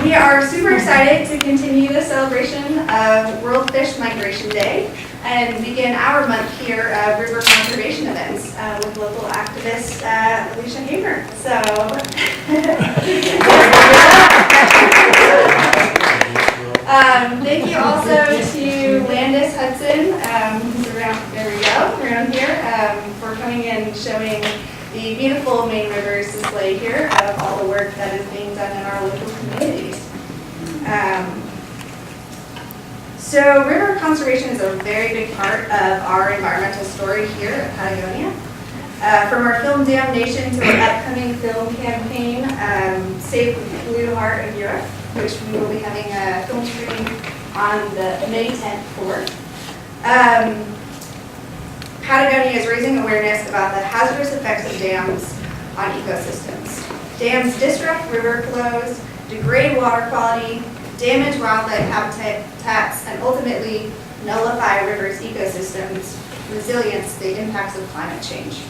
We are super excited to continue the celebration of World Fish Migration Day and begin our month here of river conservation events with local activist Alicia and Heyburn. So, thank you also to Landis Hudson, who's around here, for coming and showing the beautiful main rivers display here of all the work that is being done in our local communities. So river conservation is a very big part of our environmental story here at Patagonia. From our film Dam Nation to our upcoming film campaign, Save the Blue Heart of Europe, which we will be having a film screening on the May 10th for. Patagonia is raising awareness about the hazardous effects of dams on ecosystems. Dams disrupt river flows, degrade water quality, damage wildlife habitats, and ultimately nullify rivers' ecosystems, resilience, the impacts of climate change.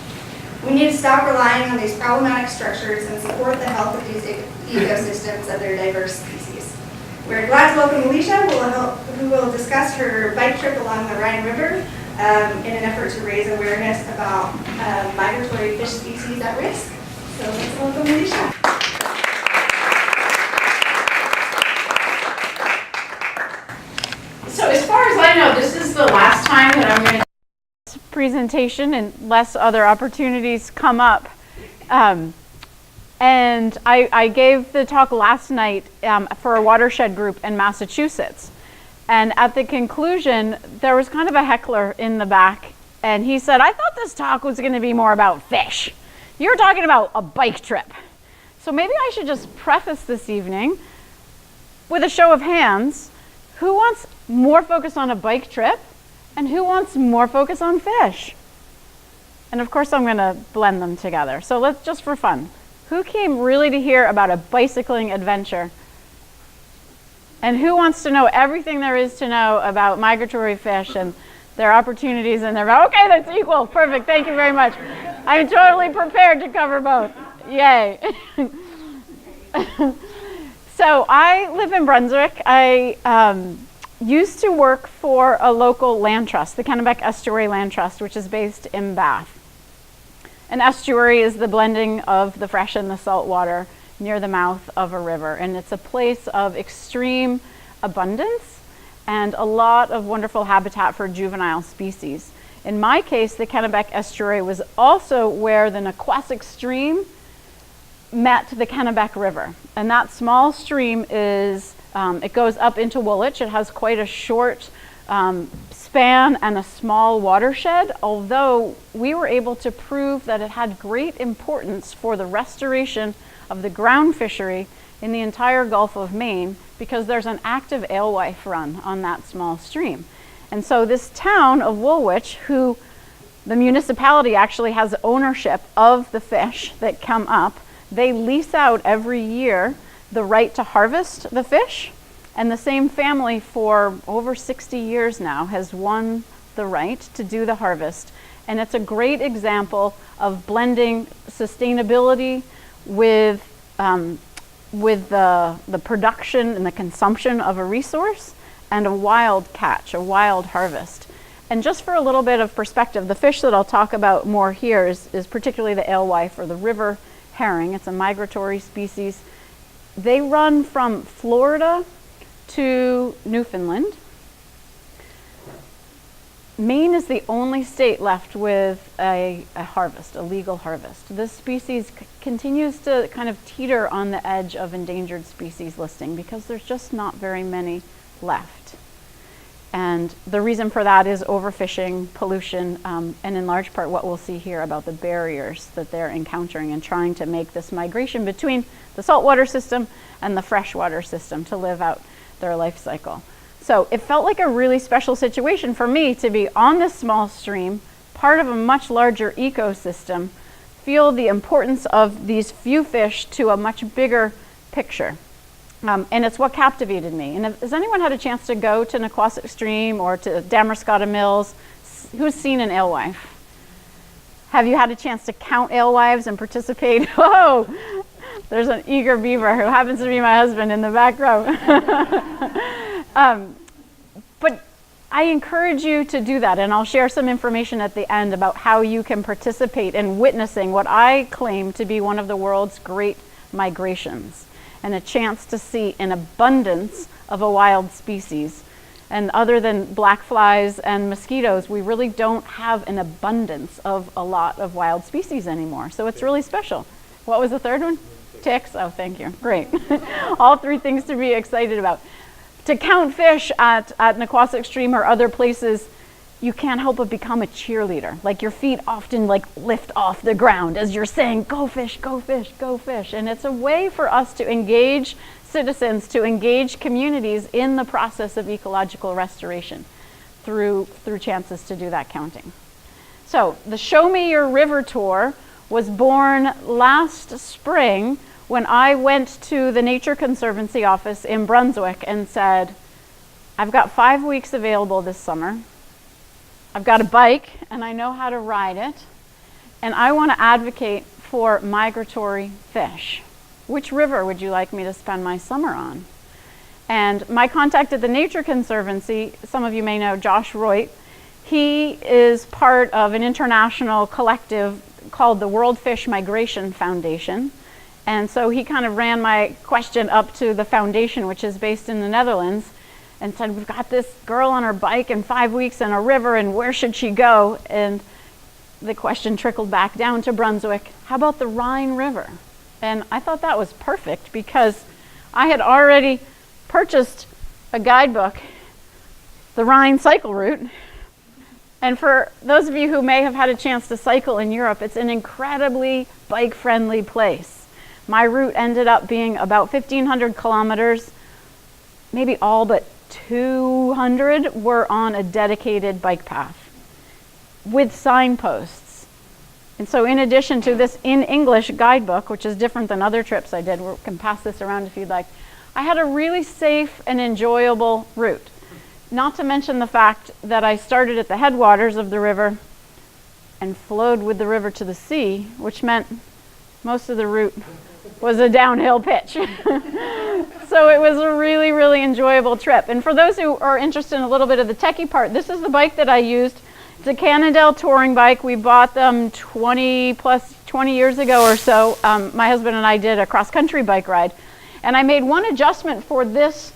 We need to stop relying on these problematic structures and support the health of these ecosystems of their diverse species. We're glad to welcome Alicia, who will discuss her bike trip along the Rhine River in an effort to raise awareness about migratory fish species at risk. So let's welcome Alicia. So as far as I know, this is the last time that I'm going to do this presentation unless other opportunities come up. And I gave the talk last night for a watershed group in Massachusetts. And at the conclusion, there was kind of a heckler in the back. And he said, I thought this talk was going to be more about fish. You're talking about a bike trip. So maybe I should just preface this evening with a show of hands. Who wants more focus on a bike trip? And who wants more focus on fish? And of course, I'm going to blend them together. So let's just for fun. Who came really to hear about a bicycling adventure? And who wants to know everything there is to know about migratory fish and their opportunities and their, okay, that's equal, perfect, thank you very much. I'm totally prepared to cover both, yay. So I live in Brunswick. I used to work for a local land trust, the Kennebec Estuary Land Trust, which is based in Bath. An estuary is the blending of the fresh and the salt water near the mouth of a river, and it's a place of extreme abundance and a lot of wonderful habitat for juvenile species. In my case, the Kennebec Estuary was also where the Naquassic Stream met the Kennebec River, and that small stream is, it goes up into Woolwich. It has quite a short span and a small watershed, although we were able to prove that it had great importance for the restoration of the ground fishery in the entire Gulf of Maine, because there's an active alewife run on that small stream. And so this town of Woolwich, who the municipality actually has ownership of the fish that come up, they lease out every year the right to harvest the fish, and the same family for over 60 years now has won the right to do the harvest. And it's a great example of blending sustainability with the production and the consumption of a resource and a wild catch, a wild harvest. And just for a little bit of perspective, the fish that I'll talk about more here is particularly the alewife or the river herring. It's a migratory species. They run from Florida to Newfoundland. Maine is the only state left with a harvest, a legal harvest. This species continues to kind of teeter on the edge of endangered species listing because there's just not very many left. And the reason for that is overfishing, pollution, and in large part what we'll see here about the barriers that they're encountering and trying to make this migration between the saltwater system and the freshwater system to live out their life cycle. So it felt like a really special situation for me to be on this small stream, part of a much larger ecosystem, feel the importance of these few fish to a much bigger picture. And it's what captivated me. And has anyone had a chance to go to Naquassic Stream or to Damariscotta Mills? Who's seen an alewife? Have you had a chance to count alewives and participate? Whoa, There's an eager beaver who happens to be my husband in the back row. But I encourage you to do that, and I'll share some information at the end about how you can participate in witnessing what I claim to be one of the world's great migrations, and a chance to see an abundance of a wild species. And other than black flies and mosquitoes, we really don't have an abundance of a lot of wild species anymore. So it's really special. What was the third one? Ticks. Oh, thank you. Great. All three things to be excited about. To count fish at Naquassick Stream or other places, you can't help but become a cheerleader. Like your feet often lift off the ground as you're saying, go fish, go fish, go fish. And it's a way for us to engage citizens, to engage communities in the process of ecological restoration through chances to do that counting. So the Show Me Your River tour was born last spring when I went to the Nature Conservancy office in Brunswick and said, I've got 5 weeks available this summer. I've got a bike and I know how to ride it, and I want to advocate for migratory fish. Which river would you like me to spend my summer on? And my contact at the Nature Conservancy, some of you may know Josh Roy, he is part of an international collective called the World Fish Migration Foundation. And so he kind of ran my question up to the foundation, which is based in the Netherlands, and said, we've got this girl on her bike in 5 weeks in a river, and where should she go? And the question trickled back down to Brunswick, how about the Rhine River? And I thought that was perfect because I had already purchased a guidebook, the Rhine cycle route. And for those of you who may have had a chance to cycle in Europe, it's an incredibly bike-friendly place. My route ended up being about 1,500 kilometers, maybe all but 200 were on a dedicated bike path with signposts. And so in addition to this in English guidebook, which is different than other trips I did, we can pass this around if you'd like, I had a really safe and enjoyable route. Not to mention the fact that I started at the headwaters of the river and flowed with the river to the sea, which meant most of the route was a downhill pitch. So it was a really, really enjoyable trip. And for those who are interested in a little bit of the techie part, this is the bike that I used. It's a Cannondale touring bike. We bought them 20 years ago or so. My husband and I did a cross-country bike ride. And I made one adjustment for this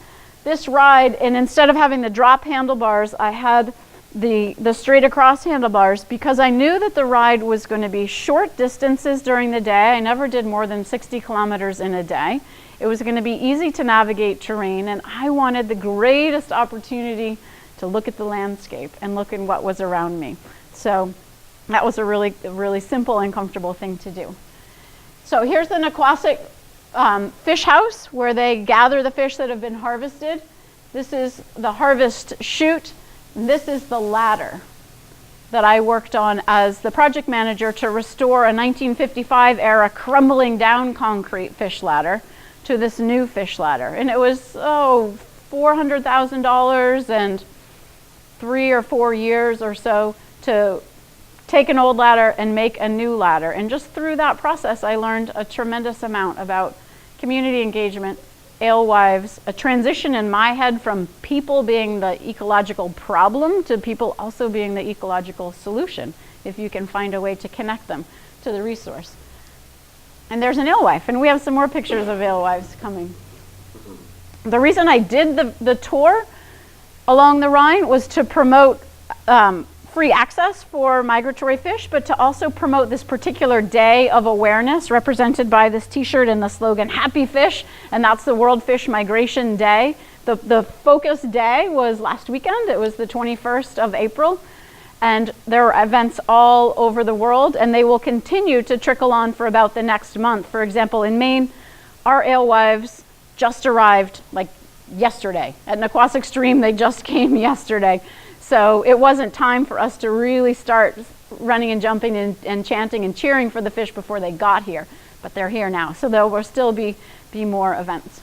ride, and instead of having the drop handlebars, I had the straight across handlebars because I knew that the ride was going to be short distances during the day. I never did more than 60 kilometers in a day. It was going to be easy to navigate terrain, and I wanted the greatest opportunity to look at the landscape and look at what was around me. So that was a really simple and comfortable thing to do. So here's the Naquassick fish house where they gather the fish that have been harvested. This is the harvest chute. This is the ladder that I worked on as the project manager to restore a 1955 era crumbling down concrete fish ladder to this new fish ladder. And it was, $400,000 and 3 or 4 years or so to take an old ladder and make a new ladder. And just through that process, I learned a tremendous amount about community engagement, alewives, a transition in my head from people being the ecological problem to people also being the ecological solution, if you can find a way to connect them to the resource. And there's an alewife, and we have some more pictures of alewives coming. The reason I did the tour along the Rhine was to promote free access for migratory fish, but to also promote this particular day of awareness represented by this t-shirt and the slogan, Happy Fish, and that's the World Fish Migration Day. The focus day was last weekend. It was the 21st of April, and there are events all over the world, and they will continue to trickle on for about the next month. For example, in Maine, our alewives just arrived like yesterday. At Naquassick Stream, they just came yesterday. So it wasn't time for us to really start running and jumping and chanting and cheering for the fish before they got here, but they're here now. So there will still be more events.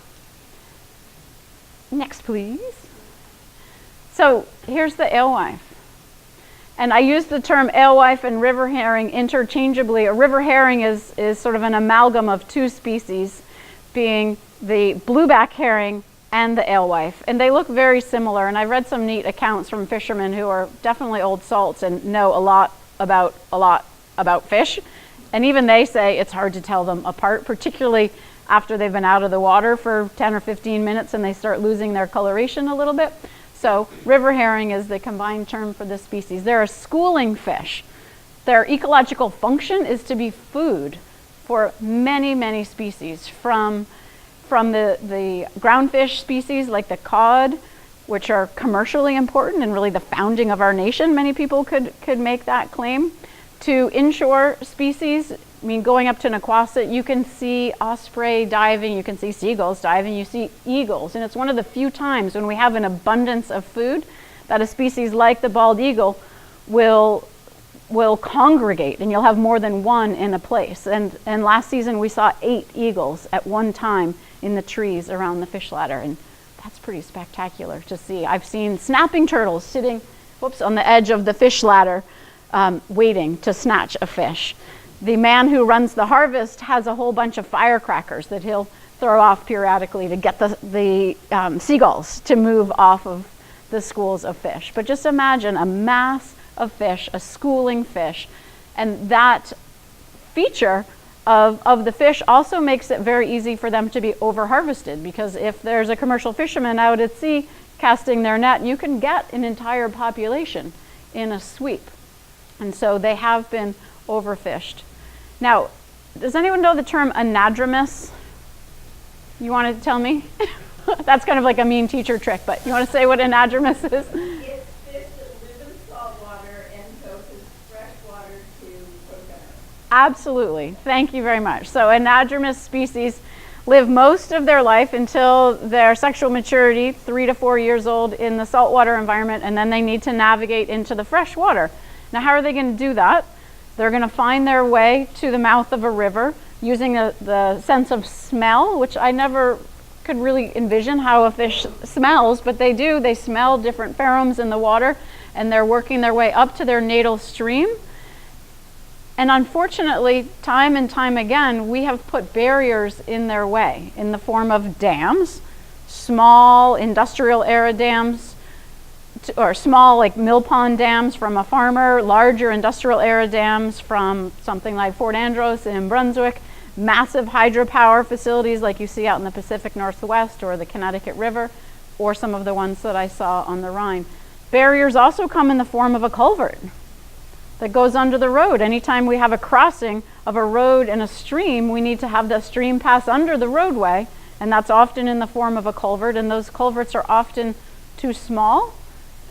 Next, please. So here's the alewife. And I use the term alewife and river herring interchangeably. A river herring is sort of an amalgam of two species, being the blueback herring and the alewife. And they look very similar. And I've read some neat accounts from fishermen who are definitely old salts and know a lot about fish. And even they say it's hard to tell them apart, particularly after they've been out of the water for 10 or 15 minutes and they start losing their coloration a little bit. So river herring is the combined term for this species. They're a schooling fish. Their ecological function is to be food for many, many species, from the groundfish species like the cod, which are commercially important and really the founding of our nation. Many people could make that claim. To inshore species, I mean, going up to Naquasset, you can see osprey diving, you can see seagulls diving, you see eagles. And it's one of the few times when we have an abundance of food that a species like the bald eagle will congregate, and you'll have more than one in a place. And last season we saw 8 eagles at one time in the trees around the fish ladder, and that's pretty spectacular to see. I've seen snapping turtles sitting, on the edge of the fish ladder, waiting to snatch a fish. The man who runs the harvest has a whole bunch of firecrackers that he'll throw off periodically to get the seagulls to move off of the schools of fish. But just imagine a mass of fish, a schooling fish, and that feature of the fish also makes it very easy for them to be over-harvested, because if there's a commercial fisherman out at sea casting their net, you can get an entire population in a sweep. And so they have been overfished. Now, does anyone know the term anadromous? You want to tell me? That's kind of like a mean teacher trick, but you want to say what anadromous is? It's fish that live in salt water and go to fresh water to cook. Absolutely. Thank you very much. So anadromous species live most of their life until their sexual maturity, 3 to 4 years old, in the saltwater environment, and then they need to navigate into the fresh water. Now, how are they going to do that? They're going to find their way to the mouth of a river using the sense of smell, which I never could really envision how a fish smells, but they do. They smell different pheromones in the water, and they're working their way up to their natal stream. And unfortunately, time and time again, we have put barriers in their way in the form of dams, small industrial era dams, or small like mill pond dams from a farmer, larger industrial era dams from something like Fort Andros in Brunswick, massive hydropower facilities like you see out in the Pacific Northwest or the Connecticut River, or some of the ones that I saw on the Rhine. Barriers also come in the form of a culvert that goes under the road. Anytime we have a crossing of a road and a stream, we need to have the stream pass under the roadway, and that's often in the form of a culvert, and those culverts are often too small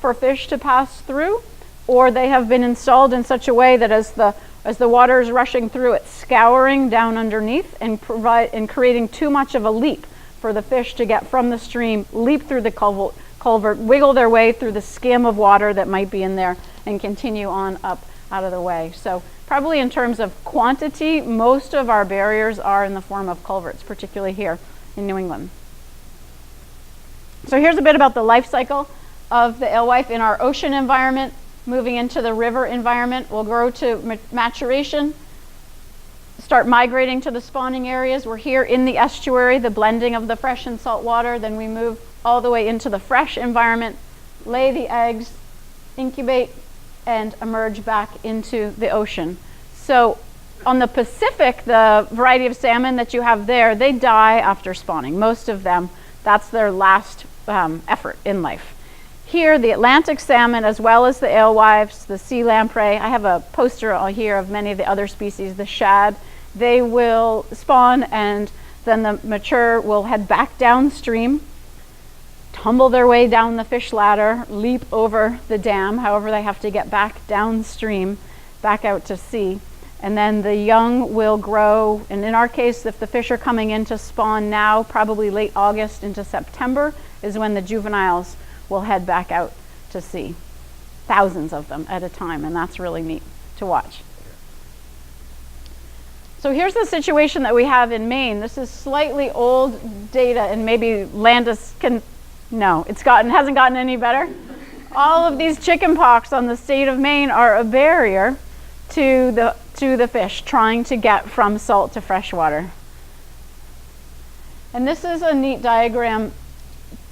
for fish to pass through, or they have been installed in such a way that as the water is rushing through, it's scouring down underneath and creating too much of a leap for the fish to get from the stream, leap through the culvert, wiggle their way through the skim of water that might be in there, and continue on up out of the way. So probably in terms of quantity, most of our barriers are in the form of culverts, particularly here in New England. So here's a bit about the life cycle of the alewife in our ocean environment. Moving into the river environment, will grow to maturation, start migrating to the spawning areas. We're here in the estuary, the blending of the fresh and salt water. Then we move all the way into the fresh environment, lay the eggs, incubate, and emerge back into the ocean. So on the Pacific, the variety of salmon that you have there, they die after spawning. Most of them, that's their last effort in life. Here, the Atlantic salmon, as well as the alewives, the sea lamprey, I have a poster here of many of the other species, the shad, they will spawn, and then the mature will head back downstream, tumble their way down the fish ladder, leap over the dam, however they have to get back downstream, back out to sea. And then the young will grow, and in our case, if the fish are coming in to spawn now, probably late August into September is when the juveniles will head back out to sea. Thousands of them at a time, and that's really neat to watch. So here's the situation that we have in Maine. This is slightly old data, and maybe Landis can, no, hasn't gotten any better. All of these chicken pox on the state of Maine are a barrier to the fish trying to get from salt to freshwater. And this is a neat diagram.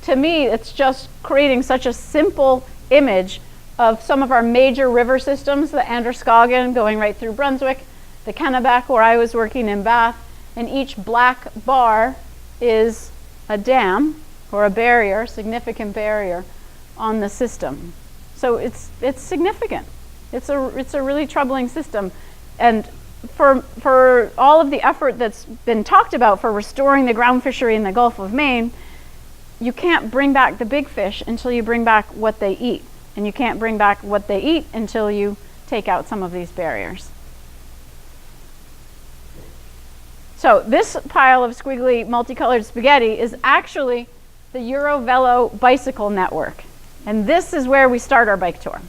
To me, it's just creating such a simple image of some of our major river systems, the Androscoggin going right through Brunswick, the Kennebec where I was working in Bath, and each black bar is a dam or a barrier, significant barrier on the system. So it's significant. It's a really troubling system. And for all of the effort that's been talked about for restoring the ground fishery in the Gulf of Maine, you can't bring back the big fish until you bring back what they eat. And you can't bring back what they eat until you take out some of these barriers. So this pile of squiggly multicolored spaghetti is actually the Eurovelo bicycle network. And this is where we start our bike tour.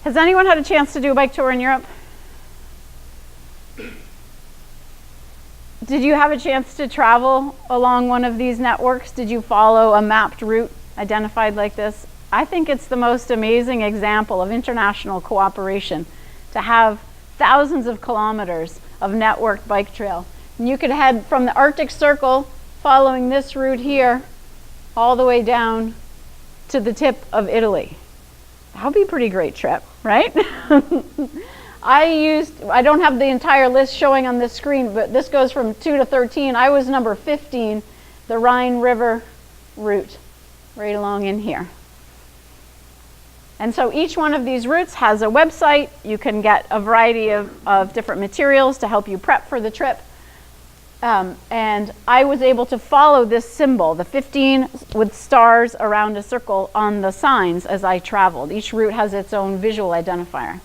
Has anyone had a chance to do a bike tour in Europe? Did you have a chance to travel along one of these networks? Did you follow a mapped route identified like this? I think it's the most amazing example of international cooperation to have thousands of kilometers of networked bike trail. And you could head from the Arctic Circle following this route here all the way down to the tip of Italy. That would be a pretty great trip, right? I don't have the entire list showing on this screen, but this goes from 2 to 13. I was number 15, the Rhine River route, right along in here. And so each one of these routes has a website. You can get a variety of different materials to help you prep for the trip. And I was able to follow this symbol, the 15 with stars around a circle on the signs as I traveled. Each route has its own visual identifier.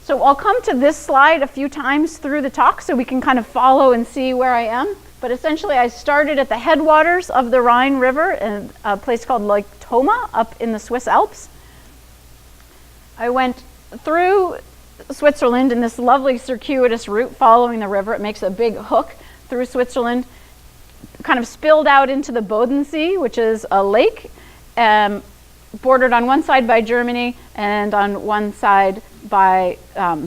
So I'll come to this slide a few times through the talk so we can kind of follow and see where I am. But essentially I started at the headwaters of the Rhine River in a place called Lake Thoma up in the Swiss Alps. I went through Switzerland in this lovely circuitous route following the river. It makes a big hook through Switzerland, kind of spilled out into the Bodensee, which is a lake, bordered on one side by Germany and on one side by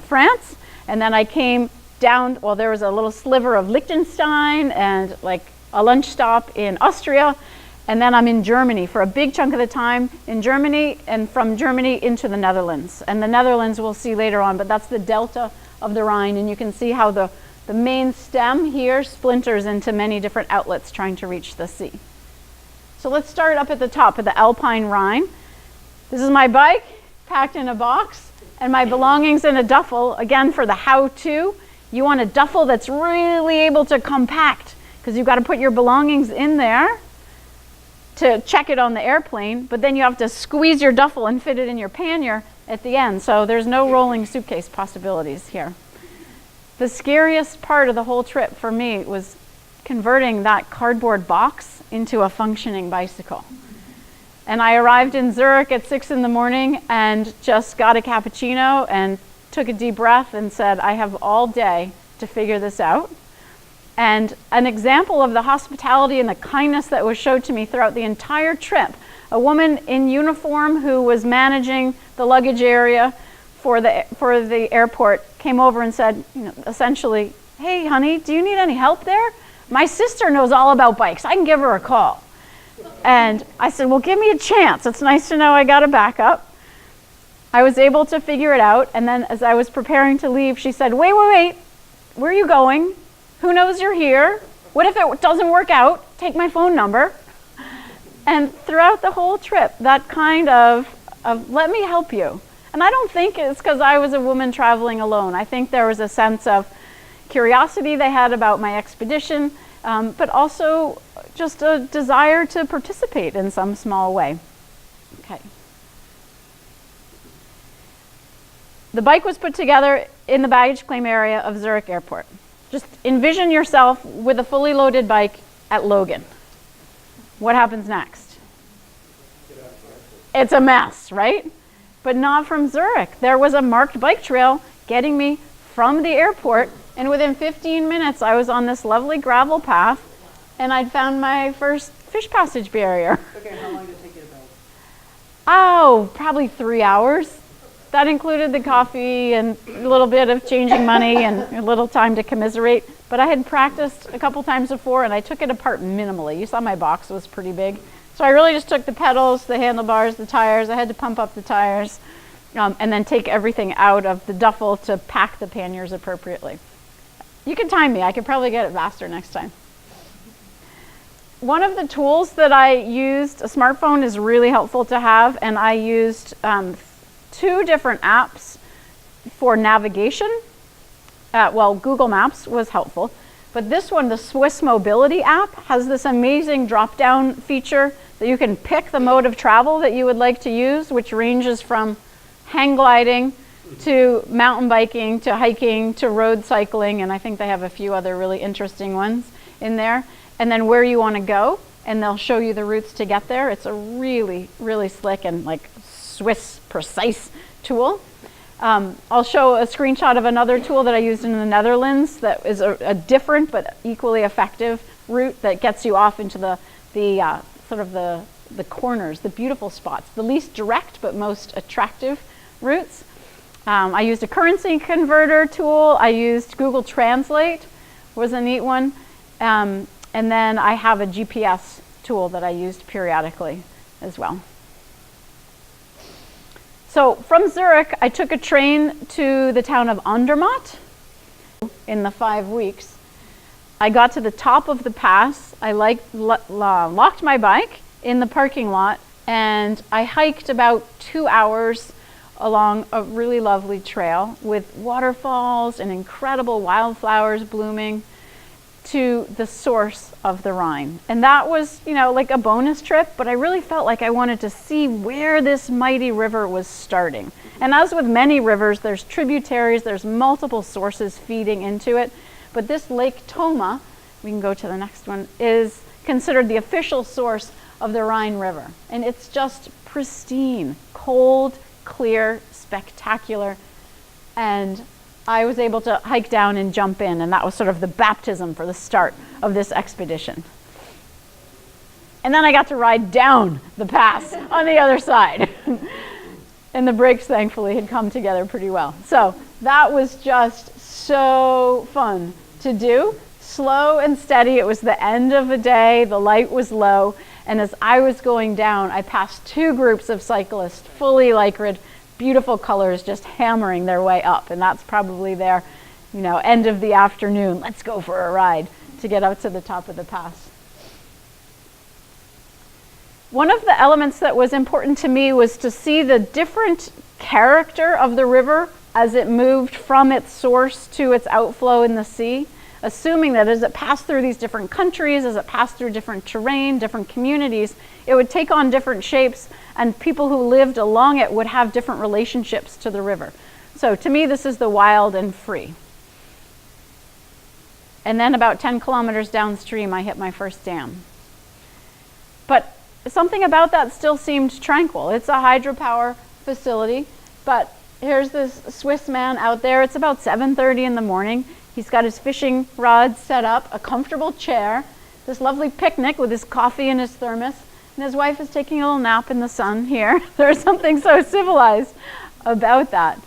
France. And then I came down, well, there was a little sliver of Liechtenstein and like a lunch stop in Austria. And then I'm in Germany for a big chunk of the time in Germany, and from Germany into the Netherlands. And the Netherlands we'll see later on, but that's the delta of the Rhine. And you can see how the main stem here splinters into many different outlets trying to reach the sea. So let's start up at the top of the Alpine Rhine. This is my bike packed in a box and my belongings in a duffel. Again, for the how-to, you want a duffel that's really able to compact because you've got to put your belongings in there to check it on the airplane, but then you have to squeeze your duffel and fit it in your pannier at the end. So there's no rolling suitcase possibilities here. The scariest part of the whole trip for me was converting that cardboard box into a functioning bicycle. And I arrived in Zurich at 6 in the morning and just got a cappuccino and took a deep breath and said, I have all day to figure this out. And an example of the hospitality and the kindness that was showed to me throughout the entire trip, a woman in uniform who was managing the luggage area for the airport came over and said, essentially, hey honey, do you need any help there? My sister knows all about bikes. I can give her a call. And I said, well, give me a chance. It's nice to know I got a backup. I was able to figure it out. And then as I was preparing to leave, she said, wait, where are you going? Who knows you're here? What if it doesn't work out? Take my phone number. And throughout the whole trip, that kind of let me help you. And I don't think it's because I was a woman traveling alone. I think there was a sense of curiosity they had about my expedition, but also just a desire to participate in some small way. Okay. The bike was put together in the baggage claim area of Zurich Airport. Just envision yourself with a fully loaded bike at Logan. What happens next? It's a mess, right? But not from Zurich. There was a marked bike trail getting me from the airport, and within 15 minutes I was on this lovely gravel path and I'd found my first fish passage barrier. Okay, how long did it take you to build? Oh, probably 3 hours. That included the coffee and a little bit of changing money and a little time to commiserate. But I had practiced a couple times before, and I took it apart minimally. You saw my box was pretty big. So I really just took the pedals, the handlebars, the tires. I had to pump up the tires, and then take everything out of the duffel to pack the panniers appropriately. You can time me. I could probably get it faster next time. One of the tools that I used, a smartphone is really helpful to have, and I used 2 different apps for navigation. Well, Google Maps was helpful, but this one, the Swiss Mobility app, has this amazing drop-down feature that you can pick the mode of travel that you would like to use, which ranges from hang gliding to mountain biking to hiking to road cycling, and I think they have a few other really interesting ones in there, and then where you want to go, and they'll show you the routes to get there. It's a really, really slick and like Swiss precise tool. I'll show a screenshot of another tool that I used in the Netherlands that is a different but equally effective route that gets you off into the sort of the corners, the beautiful spots, the least direct but most attractive routes. I used a currency converter tool. I used Google Translate, was a neat one. And then I have a GPS tool that I used periodically as well. So from Zurich, I took a train to the town of Andermatt in the 5 weeks. I got to the top of the pass. I locked my bike in the parking lot, and I hiked about 2 hours along a really lovely trail with waterfalls and incredible wildflowers blooming to the source of the Rhine. And that was, like a bonus trip, but I really felt like I wanted to see where this mighty river was starting. And as with many rivers, there's tributaries, there's multiple sources feeding into it. But this Lake Thoma, we can go to the next one, is considered the official source of the Rhine River. And it's just pristine, cold, clear, spectacular. And I was able to hike down and jump in, and that was sort of the baptism for the start of this expedition. And then I got to ride down the pass on the other side. And the brakes, thankfully, had come together pretty well. So that was just so fun to do. Slow and steady. It was the end of the day. The light was low. And as I was going down, I passed 2 groups of cyclists, fully lycra'd, beautiful colors, just hammering their way up. And that's probably their, end of the afternoon. Let's go for a ride to get up to the top of the pass. One of the elements that was important to me was to see the different character of the river as it moved from its source to its outflow in the sea, assuming that as it passed through these different countries, as it passed through different terrain, different communities, it would take on different shapes, and people who lived along it would have different relationships to the river. So to me, this is the wild and free. And then about 10 kilometers downstream, I hit my first dam. But something about that still seemed tranquil. It's a hydropower facility, but here's this Swiss man out there. It's about 7:30 in the morning. He's got his fishing rod set up, a comfortable chair, this lovely picnic with his coffee and his thermos, and his wife is taking a little nap in the sun here. There's something so civilized about that.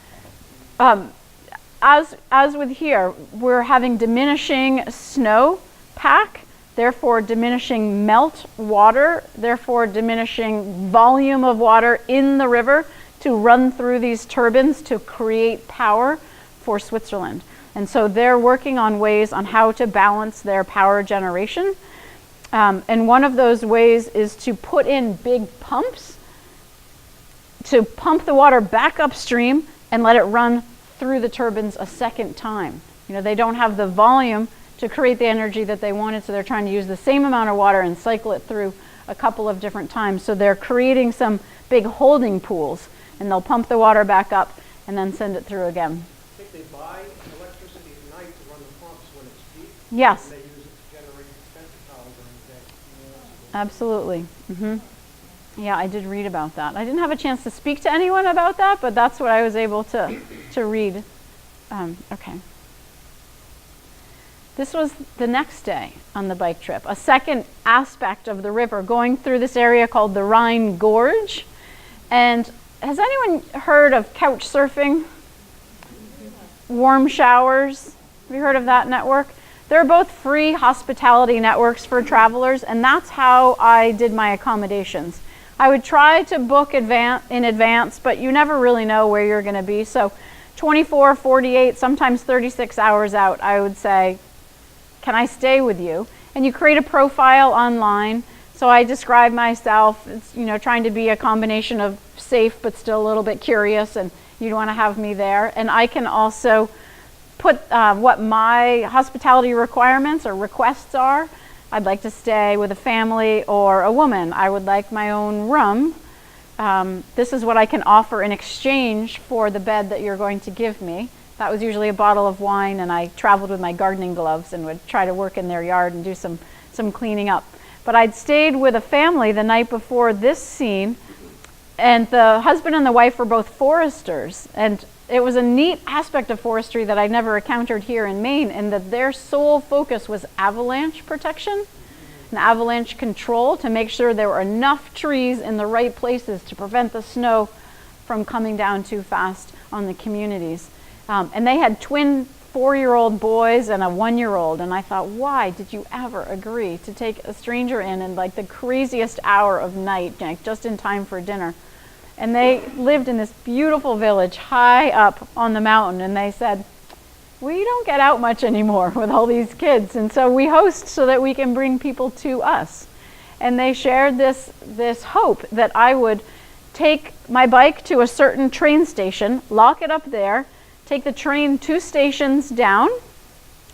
As with here, we're having diminishing snow pack, therefore diminishing melt water, therefore diminishing volume of water in the river to run through these turbines to create power for Switzerland. And so they're working on ways on how to balance their power generation. And one of those ways is to put in big pumps to pump the water back upstream and let it run through the turbines a second time. They don't have the volume to create the energy that they wanted, so they're trying to use the same amount of water and cycle it through a couple of different times. So they're creating some big holding pools, and they'll pump the water back up and then send it through again. I think they buy electricity at night to run the pumps when it's peak. Yes. And they use it to generate expensive power during the day. Absolutely. Yeah, I did read about that. I didn't have a chance to speak to anyone about that, but that's what I was able to read. Okay. This was the next day. on the bike trip. A second aspect of the river, going through this area called the Rhine Gorge. And has anyone heard of couch surfing? Warm showers? Have you heard of that network? They're both free hospitality networks for travelers, and that's how I did my accommodations. I would try to book in advance, but you never really know where you're going to be. So 24, 48, sometimes 36 hours out, I would say, can I stay with you? And you create a profile online. So I describe myself as, trying to be a combination of safe but still a little bit curious, and you'd want to have me there. And I can also put what my hospitality requirements or requests are. I'd like to stay with a family or a woman. I would like my own room. This is what I can offer in exchange for the bed that you're going to give me. That was usually a bottle of wine, and I traveled with my gardening gloves and would try to work in their yard and do some cleaning up. But I'd stayed with a family the night before this scene, and the husband and the wife were both foresters. And it was a neat aspect of forestry that I'd never encountered here in Maine, in that their sole focus was avalanche protection and avalanche control, to make sure there were enough trees in the right places to prevent the snow from coming down too fast on the communities. And they had twin 4-year-old boys and a 1-year-old, and I thought, why did you ever agree to take a stranger in like the craziest hour of night, just in time for dinner? And they lived in this beautiful village high up on the mountain, and they said, we don't get out much anymore with all these kids, and so we host so that we can bring people to us. And they shared this hope that I would take my bike to a certain train station, lock it up there, take the train 2 stations down,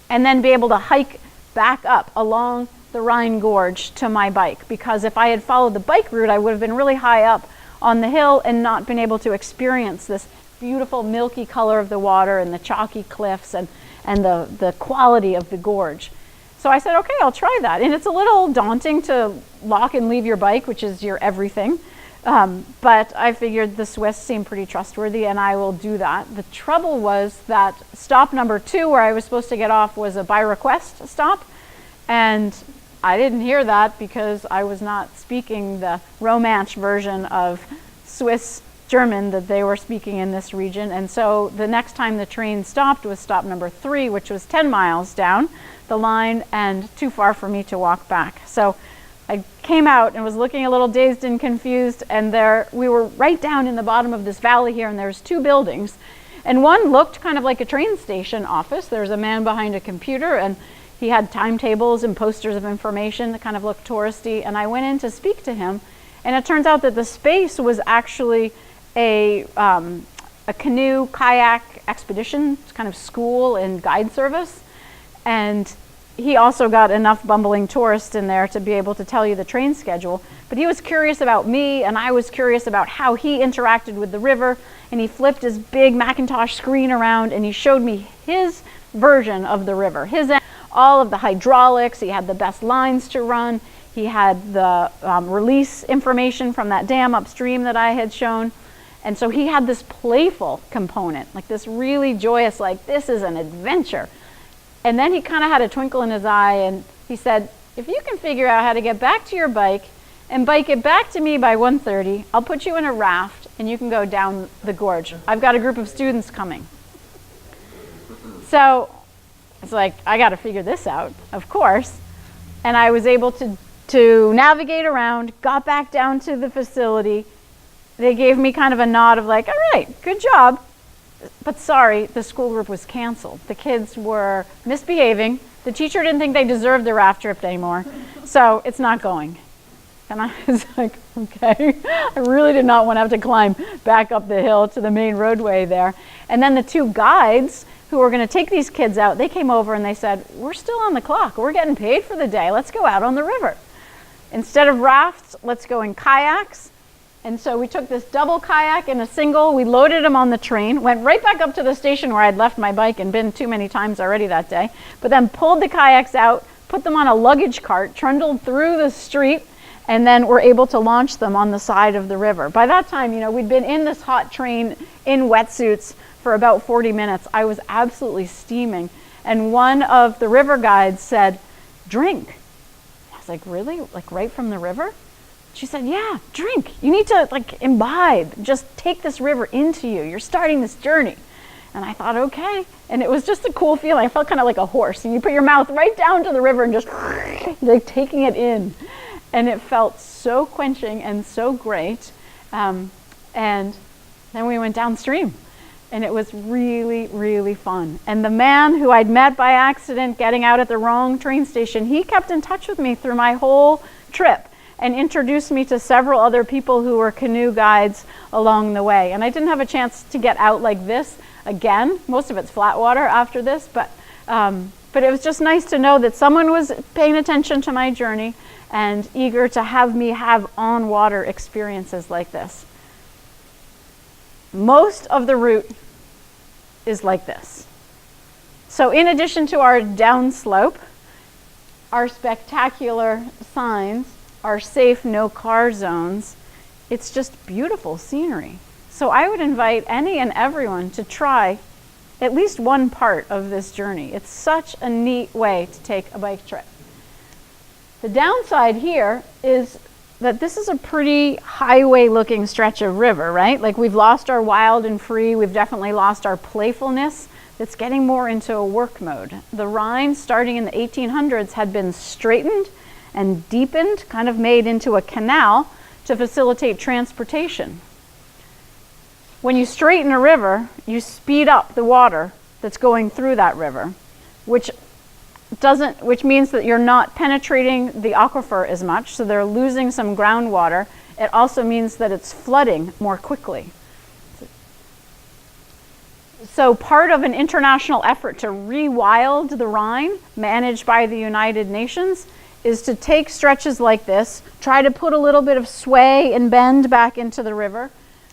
and then be able to hike back up along the Rhine Gorge to my bike. Because if I had followed the bike route, I would have been really high up on the hill and not been able to experience this beautiful milky color of the water and the chalky cliffs and the quality of the gorge. So I said, okay, I'll try that. And it's a little daunting to lock and leave your bike, which is your everything. But I figured the Swiss seemed pretty trustworthy, and I will do that. The trouble was that stop number 2, where I was supposed to get off, was a by request stop. And I didn't hear that because I was not speaking the Romansh version of Swiss German that they were speaking in this region. And so the next time the train stopped was stop number 3, which was 10 miles down the line and too far for me to walk back. So I came out and was looking a little dazed and confused, and we were right down in the bottom of this valley here, and there's 2 buildings. And one looked kind of like a train station office. There was a man behind a computer, and he had timetables and posters of information that kind of looked touristy. And I went in to speak to him, and it turns out that the space was actually a canoe kayak expedition kind of school and guide service. And he also got enough bumbling tourists in there to be able to tell you the train schedule. But he was curious about me, and I was curious about how he interacted with the river. And he flipped his big Macintosh screen around, and he showed me his version of the river, all of the hydraulics. He had the best lines to run. He had the release information from that dam upstream that I had shown. And so he had this playful component, like this really joyous, like, this is an adventure. And then he kind of had a twinkle in his eye, and he said, if you can figure out how to get back to your bike and bike it back to me by 1:30, I'll put you in a raft and you can go down the gorge. I've got a group of students coming. So it's like, I got to figure this out, of course. And I was able to navigate around, got back down to the facility. They gave me kind of a nod of like, all right, good job. But sorry, the school group was canceled. The kids were misbehaving. The teacher didn't think they deserved the raft trip anymore. So it's not going. And I was like, okay. I really did not want to have to climb back up the hill to the main roadway there. And then the 2 guides who were going to take these kids out, they came over and they said, we're still on the clock. We're getting paid for the day. Let's go out on the river. Instead of rafts, let's go in kayaks. And so we took this double kayak and a single, we loaded them on the train, went right back up to the station where I'd left my bike and been too many times already that day, but then pulled the kayaks out, put them on a luggage cart, trundled through the street, and then were able to launch them on the side of the river. By that time, we'd been in this hot train in wetsuits for about 40 minutes. I was absolutely steaming. And one of the river guides said, drink. I was like, really? Like right from the river? She said, yeah, drink. You need to like imbibe, just take this river into you. You're starting this journey. And I thought, okay. And it was just a cool feeling. I felt kind of like a horse. And you put your mouth right down to the river and just like taking it in. And it felt so quenching and so great. And then we went downstream. And it was really, really fun. And the man who I'd met by accident getting out at the wrong train station, he kept in touch with me through my whole trip and introduced me to several other people who were canoe guides along the way. And I didn't have a chance to get out like this again. Most of it's flat water after this, but it was just nice to know that someone was paying attention to my journey and eager to have me have on-water experiences like this. Most of the route is like this. So in addition to our downslope, our spectacular signs, our safe no-car zones, it's just beautiful scenery. So I would invite any and everyone to try at least one part of this journey. It's such a neat way to take a bike trip. The downside here is that this is a pretty highway-looking stretch of river, right? Like we've lost our wild and free, we've definitely lost our playfulness. It's getting more into a work mode. The Rhine, starting in the 1800s, had been straightened and deepened, kind of made into a canal to facilitate transportation. When you straighten a river, you speed up the water that's going through that river, which means that you're not penetrating the aquifer as much, so they're losing some groundwater. It also means that it's flooding more quickly. So part of an international effort to rewild the Rhine, managed by the United Nations, is to take stretches like this, try to put a little bit of sway and bend back into the river,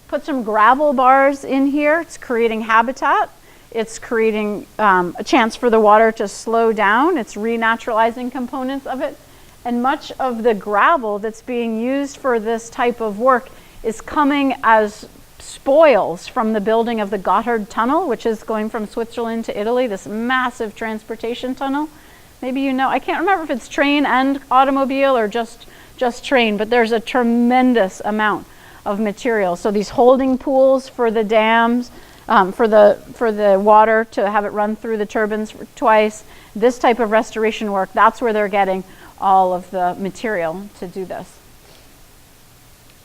put some gravel bars in here. It's creating habitat. It's creating a chance for the water to slow down. It's renaturalizing components of it. And much of the gravel that's being used for this type of work is coming as spoils from the building of the Gotthard Tunnel, which is going from Switzerland to Italy, this massive transportation tunnel. Maybe you know, I can't remember if it's train and automobile or just train, but there's a tremendous amount of material. So these holding pools for the dams, for the water to have it run through the turbines twice, this type of restoration work, that's where they're getting all of the material to do this.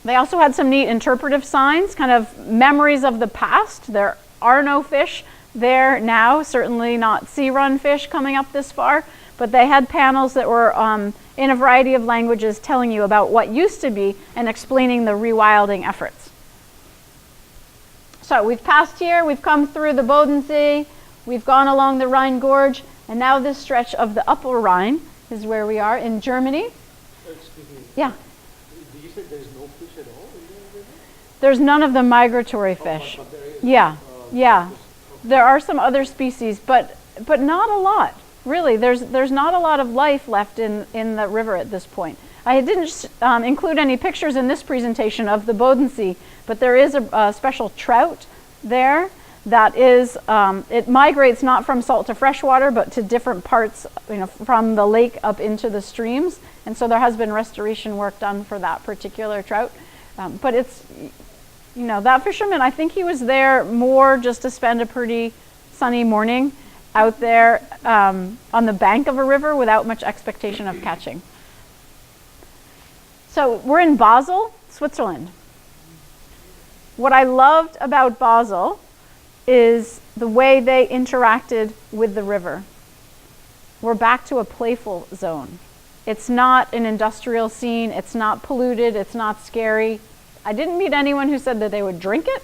They also had some neat interpretive signs, kind of memories of the past. There are no fish there now, certainly not sea run fish coming up this far, but they had panels that were in a variety of languages telling you about what used to be and explaining the rewilding efforts. So we've passed here, we've come through the Bodensee, we've gone along the Rhine Gorge, and now this stretch of the Upper Rhine is where we are in Germany. Excuse me. Yeah. You said there's no fish at all in the river? There's none of the migratory fish. But there is. Yeah, yeah. There are some other species, but not a lot. Really, there's not a lot of life left in the river at this point. I didn't include any pictures in this presentation of the Bodensee, but there is a special trout there that is, it migrates not from salt to freshwater, but to different parts, from the lake up into the streams. And so there has been restoration work done for that particular trout. But it's, that fisherman, I think he was there more just to spend a pretty sunny morning out there on the bank of a river without much expectation of catching. So we're in Basel, Switzerland. What I loved about Basel is the way they interacted with the river. We're back to a playful zone. It's not an industrial scene, it's not polluted, it's not scary. I didn't meet anyone who said that they would drink it,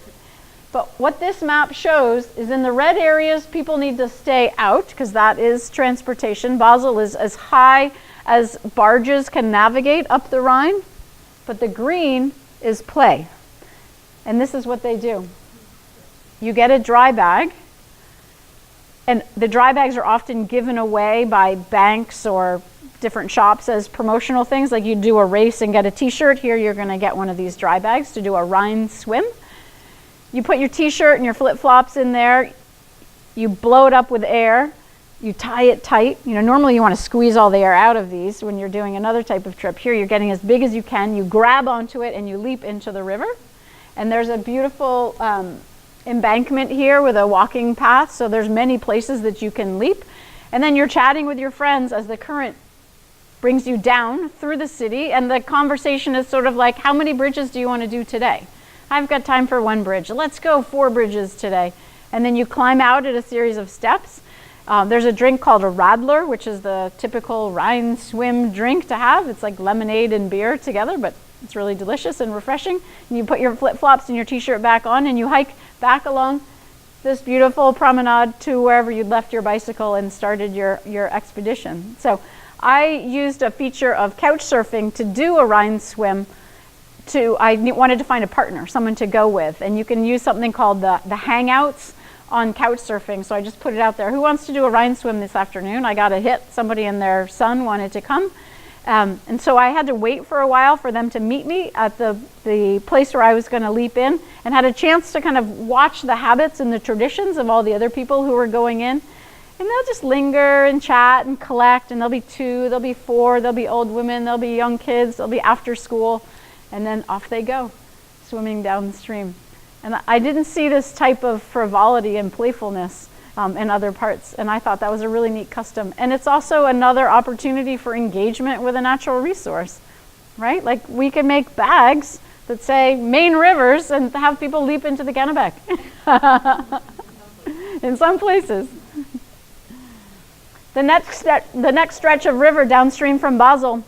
but what this map shows is in the red areas, people need to stay out because that is transportation. Basel is as high as barges can navigate up the Rhine, but the green is play. And this is what they do. You get a dry bag, and the dry bags are often given away by banks or different shops as promotional things, like you do a race and get a t-shirt. Here you're going to get one of these dry bags to do a Rhine swim. You put your t-shirt and your flip-flops in there, you blow it up with air, You tie it tight. You know, normally you want to squeeze all the air out of these when you're doing another type of trip. Here you're getting as big as you can. You grab onto it and you leap into the river. And there's a beautiful embankment here with a walking path. So there's many places that you can leap. And then you're chatting with your friends as the current brings you down through the city. And the conversation is sort of like, how many bridges do you want to do today? I've got time for 1 bridge. Let's go 4 bridges today. And then you climb out at a series of steps. There's a drink called a Radler, which is the typical Rhine swim drink to have. It's like lemonade and beer together, but it's really delicious and refreshing. And you put your flip-flops and your t-shirt back on and you hike back along this beautiful promenade to wherever you'd left your bicycle and started your expedition. So I used a feature of couch surfing to do a Rhine swim. I wanted to find a partner, someone to go with. And you can use something called the Hangouts on couch surfing. So I just put it out there. Who wants to do a Rhine swim this afternoon? I got a hit. Somebody and their son wanted to come. And so I had to wait for a while for them to meet me at the place where I was going to leap in, and had a chance to kind of watch the habits and the traditions of all the other people who were going in. And they'll just linger and chat and collect, and there'll be 2, there'll be 4, there'll be old women, there'll be young kids, there'll be after school, and then off they go, swimming down the stream. And I didn't see this type of frivolity and playfulness in other parts, and I thought that was a really neat custom. And it's also another opportunity for engagement with a natural resource, right? Like we can make bags that say Main Rivers and have people leap into the Kennebec in some places. The next stretch of river downstream from Basel,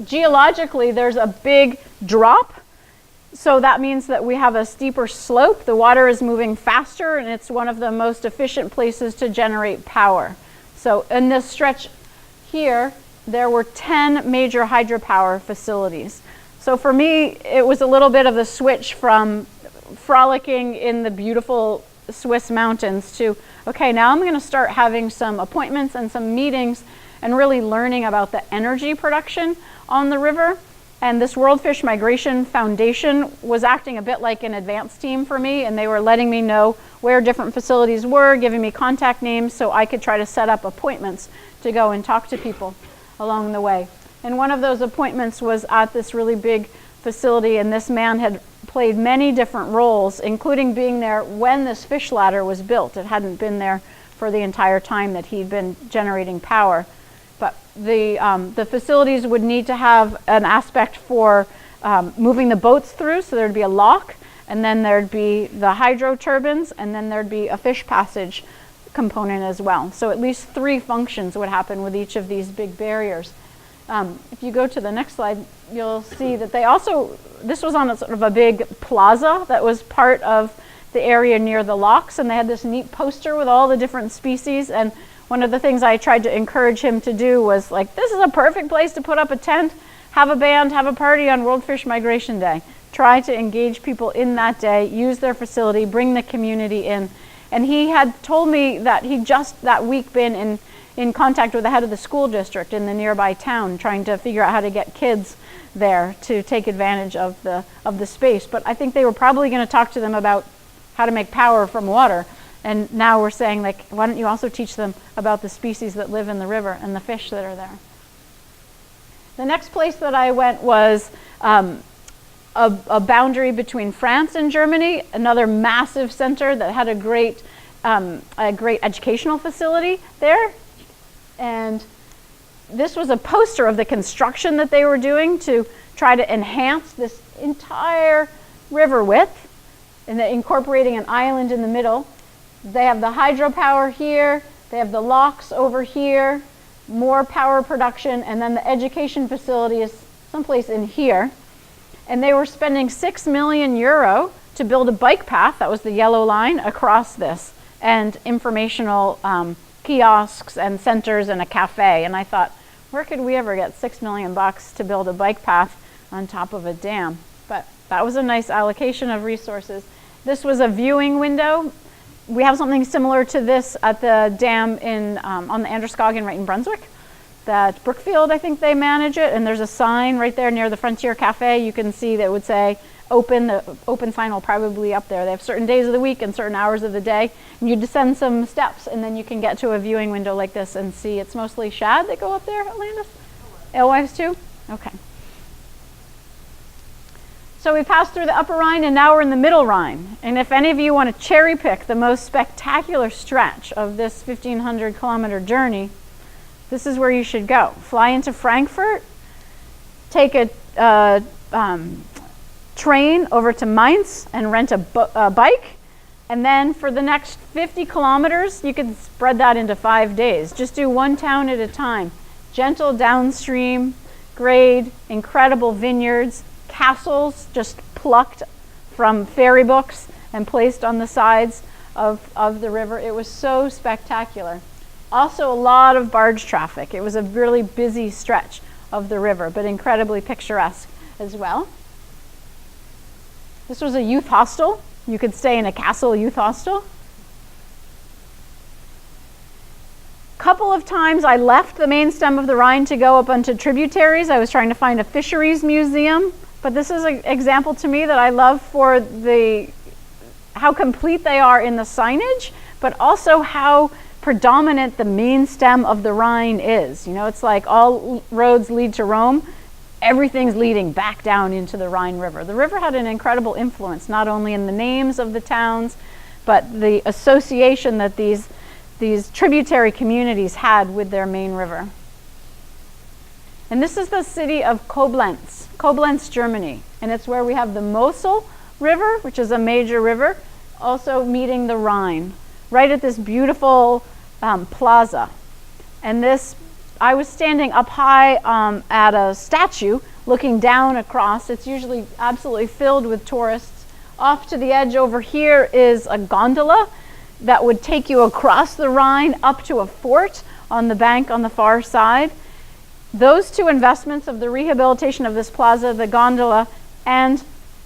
geologically there's a big drop. So that means that we have a steeper slope. The water is moving faster, and it's one of the most efficient places to generate power. So in this stretch here, there were 10 major hydropower facilities. So for me, it was a little bit of the switch from frolicking in the beautiful Swiss mountains to, okay, now I'm going to start having some appointments and some meetings and really learning about the energy production on the river. And this World Fish Migration Foundation was acting a bit like an advance team for me, and they were letting me know where different facilities were, giving me contact names so I could try to set up appointments to go and talk to people along the way. And one of those appointments was at this really big facility, and this man had played many different roles, including being there when this fish ladder was built. It hadn't been there for the entire time that he'd been generating power. But the facilities would need to have an aspect for moving the boats through, so there'd be a lock, and then there'd be the hydro turbines, and then there'd be a fish passage component as well. So at least 3 functions would happen with each of these big barriers. If you go to the next slide, you'll see that they also, this was on a sort of a big plaza that was part of the area near the locks, and they had this neat poster with all the different species. And one of the things I tried to encourage him to do was like, this is a perfect place to put up a tent, have a band, have a party on World Fish Migration Day. Try to engage people in that day, use their facility, bring the community in. And he had told me that he'd just that week been in contact with the head of the school district in the nearby town, trying to figure out how to get kids there to take advantage of the space. But I think they were probably going to talk to them about how to make power from water. And now we're saying, like, why don't you also teach them about the species that live in the river and the fish that are there? The next place that I went was a boundary between France and Germany, another massive center that had a great educational facility there. And this was a poster of the construction that they were doing to try to enhance this entire river width, and incorporating an island in the middle. They have the hydropower here, they have the locks over here, more power production, and then the education facility is someplace in here. And they were spending €6 million to build a bike path, that was the yellow line, across this, and informational kiosks and centers and a cafe. And I thought, where could we ever get $6 million to build a bike path on top of a dam? But that was a nice allocation of resources. This was a viewing window. We have something similar to this at the dam on the Androscoggin right in Brunswick. That Brookfield, I think they manage it, and there's a sign right there near the Frontier Cafe. You can see that would say open. The open sign will probably be up there. They have certain days of the week and certain hours of the day. And you descend some steps, and then you can get to a viewing window like this and see. It's mostly shad that go up there at Landis. Alewives too? Okay. So we passed through the Upper Rhine, and now we're in the Middle Rhine. And if any of you want to cherry pick the most spectacular stretch of this 1,500 kilometer journey, this is where you should go. Fly into Frankfurt, take a train over to Mainz and rent a bike. And then for the next 50 kilometers, you can spread that into 5 days. Just do one town at a time. Gentle downstream, grade, incredible vineyards, castles just plucked from ferry books and placed on the sides of the river. It was so spectacular. Also a lot of barge traffic. It was a really busy stretch of the river, but incredibly picturesque as well. This was a youth hostel. You could stay in a castle youth hostel. Couple of times I left the main stem of the Rhine to go up onto tributaries. I was trying to find a fisheries museum, but this is an example to me that I love for how complete they are in the signage, but also how predominant the main stem of the Rhine is. You know, it's like all roads lead to Rome. Everything's leading back down into the Rhine River. The river had an incredible influence, not only in the names of the towns, but the association that these tributary communities had with their main river. And this is the city of Koblenz, Germany. And it's where we have the Mosel River, which is a major river, also meeting the Rhine, right at this beautiful plaza. And I was standing up high at a statue, looking down across. It's usually absolutely filled with tourists. Off to the edge over here is a gondola that would take you across the Rhine up to a fort on the bank on the far side. Those two investments of the rehabilitation of this plaza, the gondola, and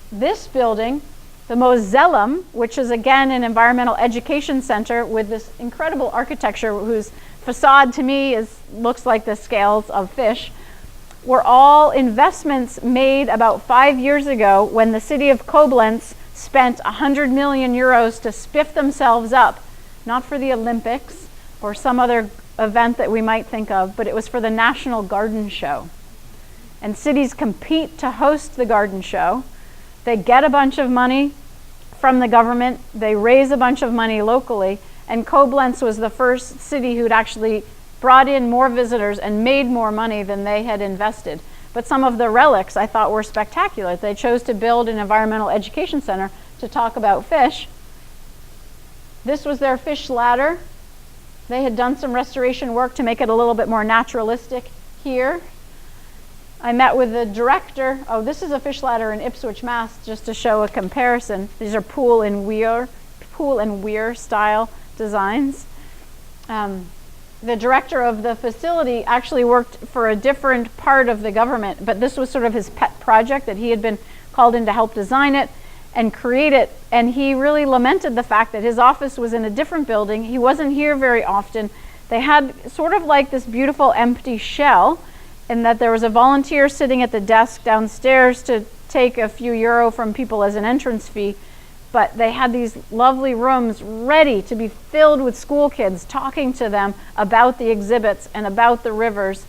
this building, the Museum, which is again an environmental education center with this incredible architecture whose facade to me looks like the scales of fish, were all investments made about 5 years ago when the city of Koblenz spent 100 million euros to spiff themselves up, not for the Olympics or some other event that we might think of, but it was for the National Garden Show. And cities compete to host the garden show. They get a bunch of money from the government, they raise a bunch of money locally, and Koblenz was the first city who'd actually brought in more visitors and made more money than they had invested. But some of the relics I thought were spectacular. They chose to build an environmental education center to talk about fish. This was their fish ladder. They had done some restoration work to make it a little bit more naturalistic here. I met with the director. Oh, this is a fish ladder in Ipswich, Mass, just to show a comparison. These are pool and weir style designs. The director of the facility actually worked for a different part of the government, but this was sort of his pet project that he had been called in to help design it and create it. And he really lamented the fact that his office was in a different building. He wasn't here very often. They had sort of like this beautiful empty shell, and that there was a volunteer sitting at the desk downstairs to take a few euro from people as an entrance fee. But they had these lovely rooms ready to be filled with school kids, talking to them about the exhibits and about the rivers.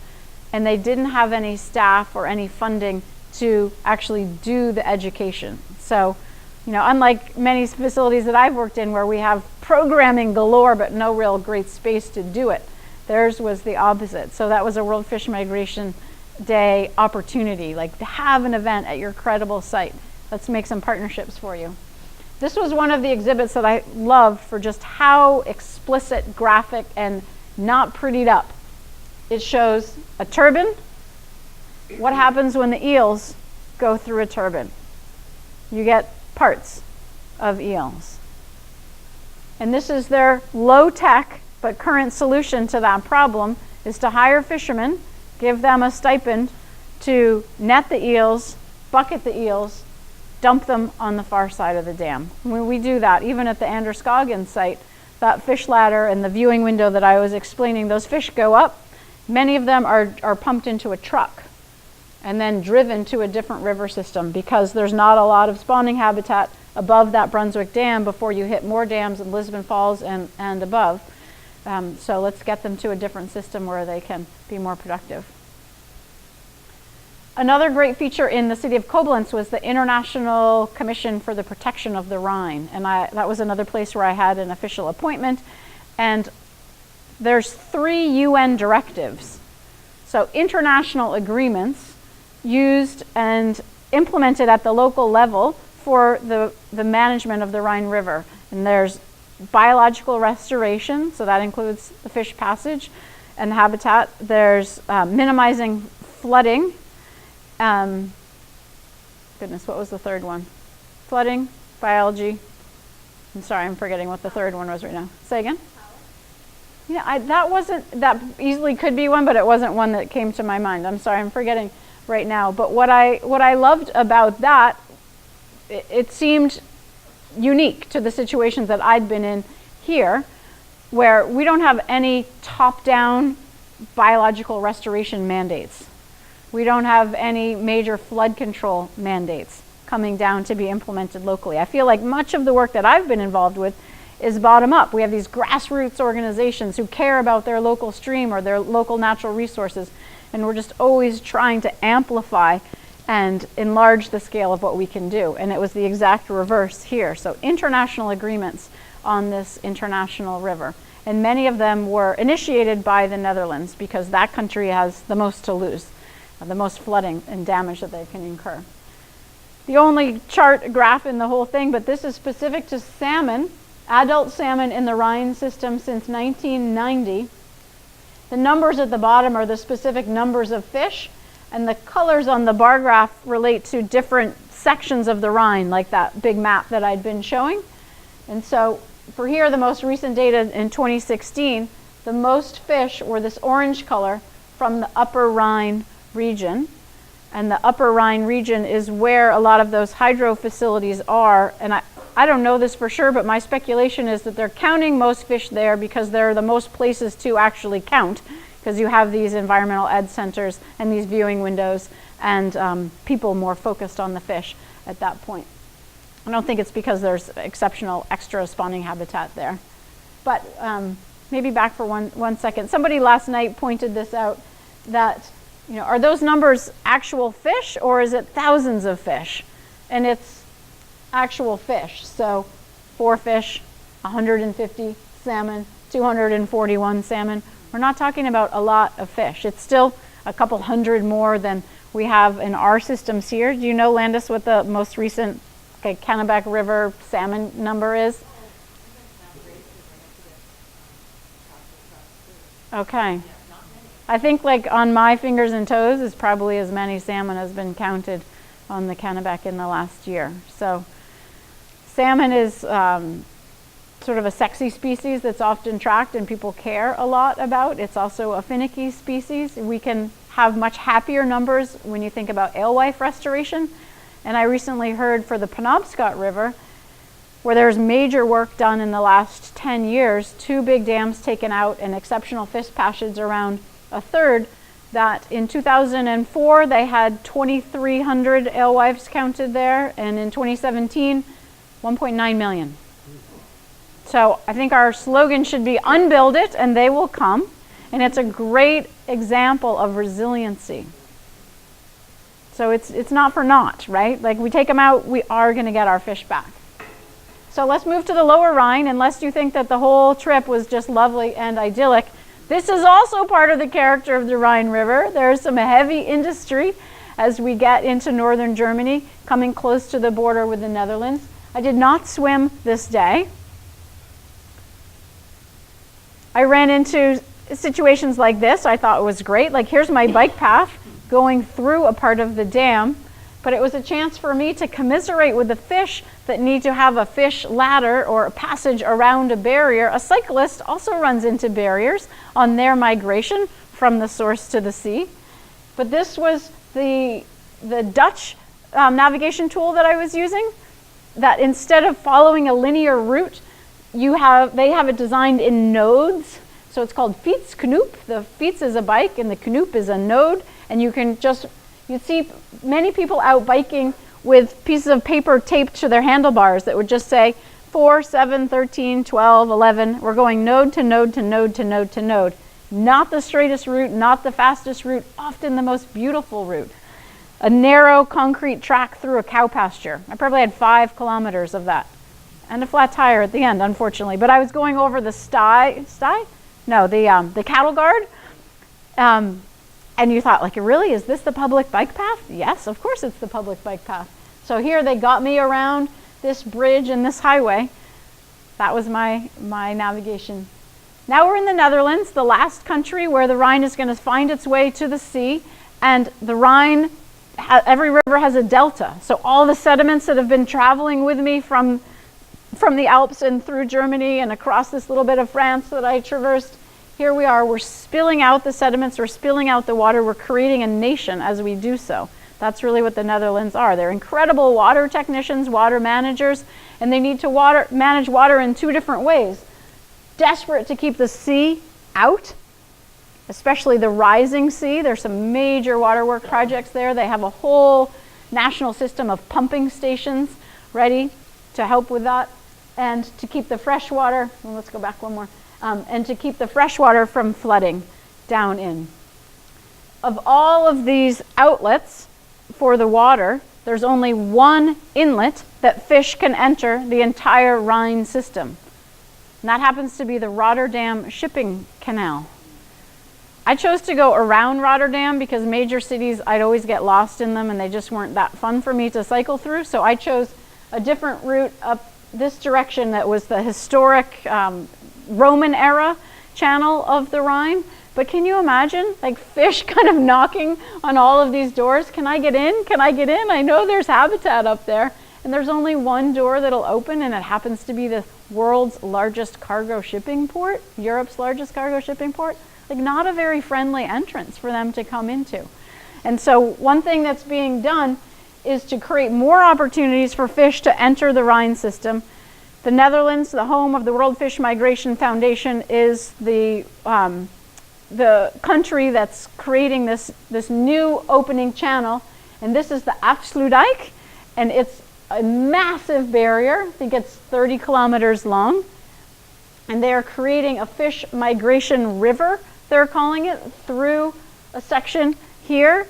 And they didn't have any staff or any funding to actually do the education. So, you know, unlike many facilities that I've worked in where we have programming galore but no real great space to do it, theirs was the opposite. So that was a World Fish Migration Day opportunity, like to have an event at your credible site. Let's make some partnerships for you. This was one of the exhibits that I loved for just how explicit, graphic, and not prettied up. It shows a turbine. What happens when the eels go through a turbine? You get parts of eels. And this is their low-tech but current solution to that problem, is to hire fishermen, give them a stipend to net the eels, bucket the eels, dump them on the far side of the dam. When we do that, even at the Androscoggin site, that fish ladder and the viewing window that I was explaining, those fish go up. Many of them are pumped into a truck. and then driven to a different river system because there's not a lot of spawning habitat above that Brunswick Dam before you hit more dams in Lisbon Falls and above. So let's get them to a different system where they can be more productive. Another great feature in the city of Koblenz was the International Commission for the Protection of the Rhine. And that was another place where I had an official appointment. And there's 3 UN directives. So international agreements used and implemented at the local level for the management of the Rhine River. And there's biological restoration, so that includes the fish passage and the habitat. There's minimizing flooding. Goodness, what was the third one? Flooding, biology. I'm sorry, I'm forgetting what the third one was right now. Say again? Yeah, that easily could be one, but it wasn't one that came to my mind. I'm sorry, I'm forgetting right now. But what I loved about that, it seemed unique to the situations that I'd been in here, where we don't have any top-down biological restoration mandates. We don't have any major flood control mandates coming down to be implemented locally. I feel like much of the work that I've been involved with is bottom up. We have these grassroots organizations who care about their local stream or their local natural resources, and we're just always trying to amplify and enlarge the scale of what we can do. And it was the exact reverse here. So international agreements on this international river. And many of them were initiated by the Netherlands because that country has the most to lose, the most flooding and damage that they can incur. The only chart graph in the whole thing, but this is specific to salmon, adult salmon in the Rhine system since 1990. The numbers at the bottom are the specific numbers of fish, and the colors on the bar graph relate to different sections of the Rhine, like that big map that I'd been showing. And so for here, the most recent data in 2016, the most fish were this orange color from the Upper Rhine region. And the Upper Rhine region is where a lot of those hydro facilities are. And I don't know this for sure, but my speculation is that they're counting most fish there because there are the most places to actually count, because you have these environmental ed centers and these viewing windows and people more focused on the fish at that point. I don't think it's because there's exceptional extra spawning habitat there. But maybe back for one second. Somebody last night pointed this out, that are those numbers actual fish or is it thousands of fish? And it's actual fish. So 4 fish, 150 salmon, 241 salmon. We're not talking about a lot of fish. It's still a couple hundred more than we have in our systems here. Do you know, Landis, what the most recent Kennebec River salmon number is? Okay. I think like on my fingers and toes is probably as many salmon has been counted on the Kennebec in the last year. So salmon is sort of a sexy species that's often tracked and people care a lot about. It's also a finicky species. We can have much happier numbers when you think about alewife restoration. And I recently heard for the Penobscot River, where there's major work done in the last 10 years, 2 big dams taken out and exceptional fish passage around a third, that in 2004 they had 2,300 alewives counted there, and in 2017, 1.9 million. So I think our slogan should be unbuild it and they will come. And it's a great example of resiliency. So it's not for naught, right? Like we take them out, we are going to get our fish back. So let's move to the Lower Rhine, unless you think that the whole trip was just lovely and idyllic. This is also part of the character of the Rhine River. There's some heavy industry as we get into northern Germany, coming close to the border with the Netherlands. I did not swim this day. I ran into situations like this. I thought it was great. Like here's my bike path going through a part of the dam, but it was a chance for me to commiserate with the fish that need to have a fish ladder or a passage around a barrier. A cyclist also runs into barriers on their migration from the source to the sea. But this was the Dutch navigation tool that I was using, that instead of following a linear route, they have it designed in nodes. So it's called fietsknoop. The fiets is a bike and the knoop is a node, and you can just You'd see many people out biking with pieces of paper taped to their handlebars that would just say 4, 7, 13, 12, 11. We're going node to node to node to node to node. Not the straightest route, not the fastest route, often the most beautiful route. A narrow concrete track through a cow pasture. I probably had 5 kilometers of that. And a flat tire at the end, unfortunately. But I was going over the the cattle guard. And you thought, like, really, is this the public bike path? Yes, of course it's the public bike path. So here they got me around this bridge and this highway. That was my navigation. Now we're in the Netherlands, the last country where the Rhine is going to find its way to the sea. And the Rhine, every river has a delta. So all the sediments that have been traveling with me from the Alps and through Germany and across this little bit of France that I traversed, here we are, we're spilling out the sediments, we're spilling out the water, we're creating a nation as we do so. That's really what the Netherlands are. They're incredible water technicians, water managers, and they need to manage water in 2 different ways. Desperate to keep the sea out, especially the rising sea. There's some major waterwork projects there. They have a whole national system of pumping stations ready to help with that. And to keep the fresh water, well, let's go back one more. And to keep the fresh water from flooding down in. Of all of these outlets for the water, there's only one inlet that fish can enter the entire Rhine system. And that happens to be the Rotterdam shipping canal. I chose to go around Rotterdam because major cities, I'd always get lost in them and they just weren't that fun for me to cycle through. So I chose a different route up this direction that was the historic Roman era channel of the Rhine. But can you imagine, like, fish kind of knocking on all of these doors? Can I get in? Can I get in? I know there's habitat up there. And there's only one door that'll open, and it happens to be the world's largest cargo shipping port, Europe's largest cargo shipping port. Like, not a very friendly entrance for them to come into. And so one thing that's being done is to create more opportunities for fish to enter the Rhine system. The Netherlands, the home of the World Fish Migration Foundation, is the country that's creating this new opening channel. And this is the Afsluitdijk, and it's a massive barrier. I think it's 30 kilometers long. And they are creating a fish migration river, they're calling it, through a section here.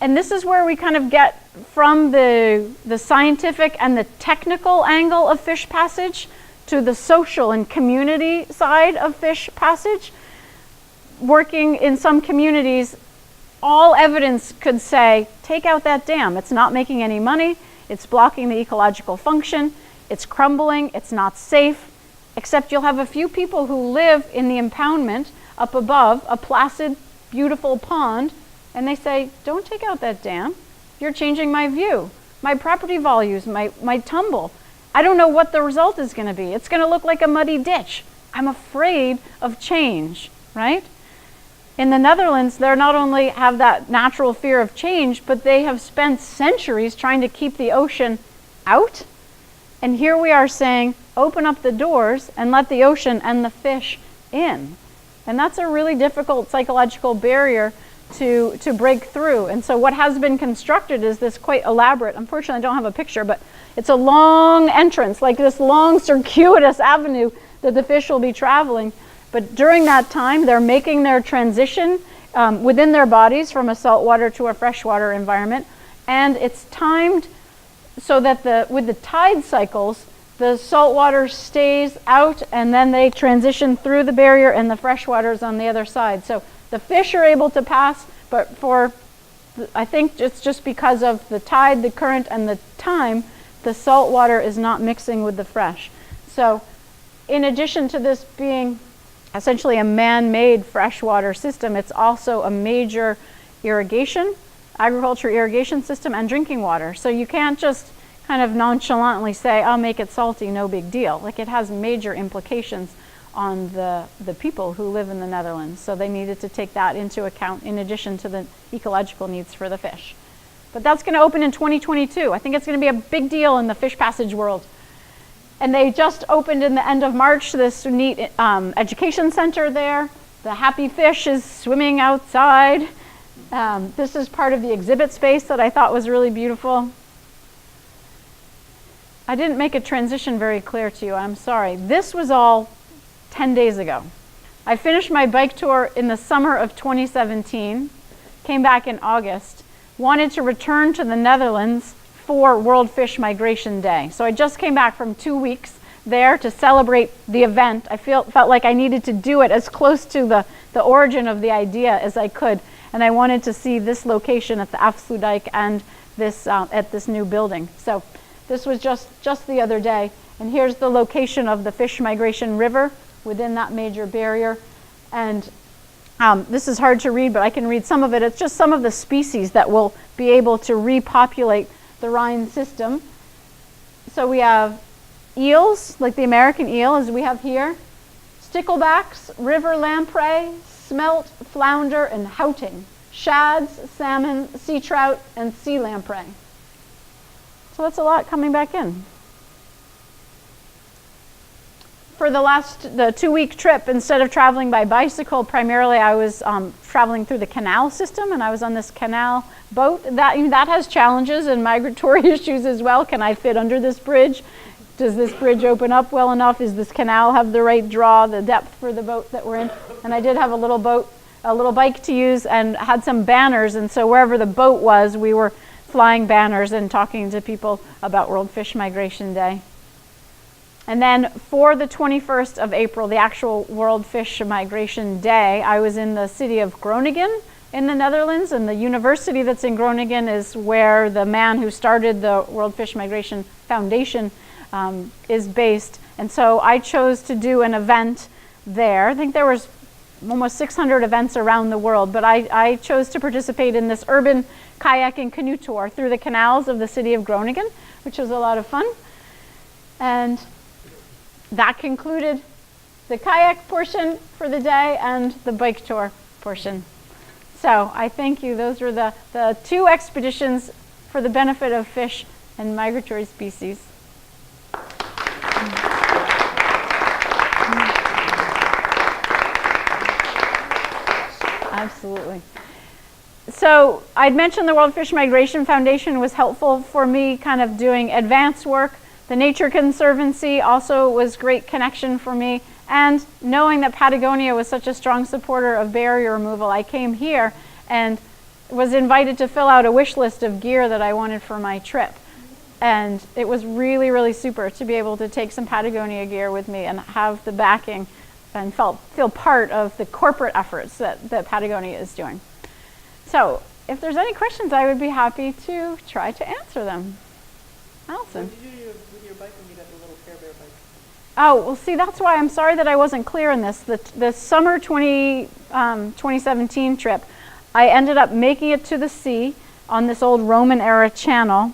And this is where we kind of get from the scientific and the technical angle of fish passage to the social and community side of fish passage. Working in some communities, all evidence could say, take out that dam. It's not making any money. It's blocking the ecological function. It's crumbling. It's not safe. Except you'll have a few people who live in the impoundment up above a placid, beautiful pond, and they say, don't take out that dam. You're changing my view, my property values, my tumble. I don't know what the result is going to be. It's going to look like a muddy ditch. I'm afraid of change, right? In the Netherlands, they not only have that natural fear of change, but they have spent centuries trying to keep the ocean out. And here we are saying, open up the doors and let the ocean and the fish in. And that's a really difficult psychological barrier to break through. And so what has been constructed is this quite elaborate, unfortunately I don't have a picture, but it's a long entrance, like this long circuitous avenue that the fish will be traveling. But during that time, they're making their transition within their bodies from a saltwater to a freshwater environment. And it's timed so that with the tide cycles, the saltwater stays out and then they transition through the barrier and the freshwater is on the other side. So the fish are able to pass, but I think it's just because of the tide, the current, and the time, the salt water is not mixing with the fresh. So in addition to this being essentially a man-made freshwater system, it's also a major agriculture irrigation system and drinking water. So you can't just kind of nonchalantly say, I'll make it salty, no big deal. Like, it has major implications on the people who live in the Netherlands. So they needed to take that into account in addition to the ecological needs for the fish. But that's going to open in 2022. I think it's going to be a big deal in the fish passage world. And they just opened in the end of March this neat education center there. The happy fish is swimming outside. This is part of the exhibit space that I thought was really beautiful. I didn't make a transition very clear to you, I'm sorry. This was all 10 days ago. I finished my bike tour in the summer of 2017, came back in August, wanted to return to the Netherlands for World Fish Migration Day. So I just came back from 2 weeks there to celebrate the event. I felt like I needed to do it as close to the origin of the idea as I could. And I wanted to see this location at the Afsluitdijk and this at this new building. So this was just the other day. And here's the location of the fish migration river within that major barrier. And this is hard to read, but I can read some of it. It's just some of the species that will be able to repopulate the Rhine system. So we have eels, like the American eel, as we have here, sticklebacks, river lamprey, smelt, flounder, and houting, shads, salmon, sea trout, and sea lamprey. So that's a lot coming back in. For the 2-week trip, instead of traveling by bicycle, primarily I was traveling through the canal system, and I was on this canal boat. That has challenges and migratory issues as well. Can I fit under this bridge? Does this bridge open up well enough? Is this canal have the right draw, the depth for the boat that we're in? And I did have a little bike to use and had some banners, and so wherever the boat was, we were flying banners and talking to people about World Fish Migration Day. And then for the 21st of April, the actual World Fish Migration Day, I was in the city of Groningen in the Netherlands, and the university that's in Groningen is where the man who started the World Fish Migration Foundation is based. And so I chose to do an event there. I think there was almost 600 events around the world, but I chose to participate in this urban kayak and canoe tour through the canals of the city of Groningen, which was a lot of fun. And that concluded the kayak portion for the day and the bike tour portion. So I thank you. Those were the 2 expeditions for the benefit of fish and migratory species. Absolutely. So I'd mentioned the World Fish Migration Foundation was helpful for me kind of doing advanced work. The Nature Conservancy also was great connection for me. And knowing that Patagonia was such a strong supporter of barrier removal, I came here and was invited to fill out a wish list of gear that I wanted for my trip. And it was really, really super to be able to take some Patagonia gear with me and have the backing and feel part of the corporate efforts that Patagonia is doing. So if there's any questions, I would be happy to try to answer them. Allison. What did you do with your bike when you got the little Care Bear bike? Oh, well, see, that's why I'm sorry that I wasn't clear in this. The summer 2017 trip, I ended up making it to the sea on this old Roman-era channel,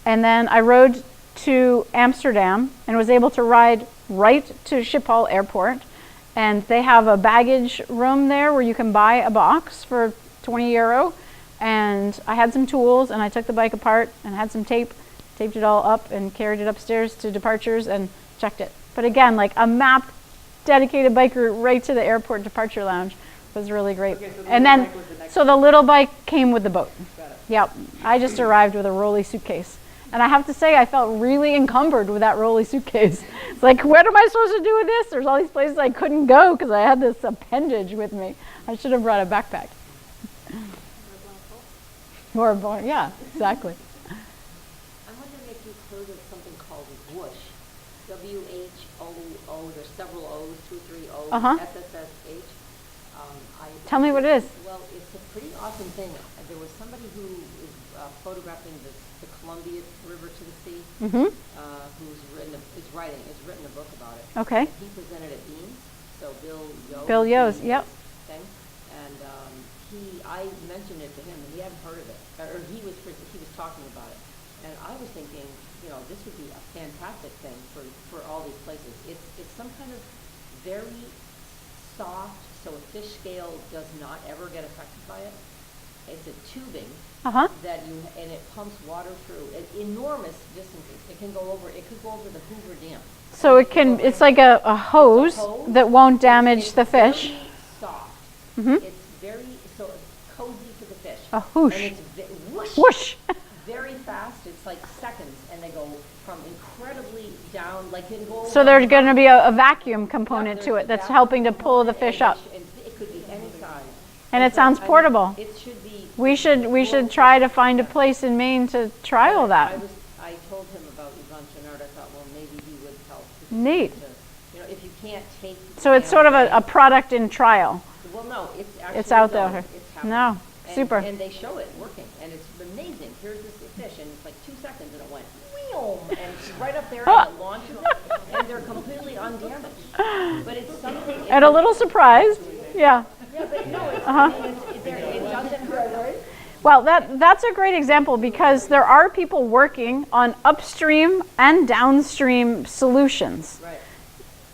and then I rode to Amsterdam and was able to ride right to Schiphol Airport. And they have a baggage room there where you can buy a box for €20. And I had some tools, and I took the bike apart and had some tape, taped it all up and carried it upstairs to departures and checked it. But again, like a map dedicated biker right to the airport departure lounge was really great. Okay, so and then, so the little bike came with the boat. Got it. Yep, I just arrived with a rolly suitcase. And I have to say, I felt really encumbered with that rolly suitcase. It's like, what am I supposed to do with this? There's all these places I couldn't go because I had this appendage with me. I should have brought a backpack. Or a bone, yeah, exactly. I'm wondering if you've heard of something called whoosh. W-H-O-O. There's several O's, 2 or 3 O's. S-S-S-H. Tell me what it is. Well, it's a pretty awesome thing. There was somebody who is photographing the Columbia River to the sea, Mm-hmm. who's written a book about it. Okay. He presented at Beans, so Bill Yo's, yep. Thing, and I mentioned it to him, and he hadn't heard of it, or he was talking about it, and I was thinking, this would be a fantastic thing for all these places. It's some kind of very soft, so a fish scale does not ever get affected by it. It's a tubing and it pumps water through enormous distances. It could go over the Hoover Dam. So it's like a hose that won't damage the fish. Very soft. Mm-hmm. It's very cozy to the fish. A And whoosh. it's whoosh, Whoosh. very fast. It's like seconds, and they go from incredibly down, like it goes. So there's going to be a vacuum component to it that's helping to pull the fish up. And it could be any size. And it so, sounds I mean, portable. It should be. We should try to find a place in Maine to trial that. I told him about Yvonne Chenard. I thought, well, maybe he would help. Neat. You know, if you can't take. So it's sort of a product in trial. Well, no, it's actually. It's out no, there. It's happening. No, super. And they show it working, and it's amazing. Here's this fish, and it's like 2 seconds, and it went, wheom, and it's right up there, and it launches, and they're completely undamaged. But it's something. And a little surprised. Yeah. Yeah, but no, it's, I mean, it doesn't hurt. Well, that's a great example because there are people working on upstream and downstream solutions. Right.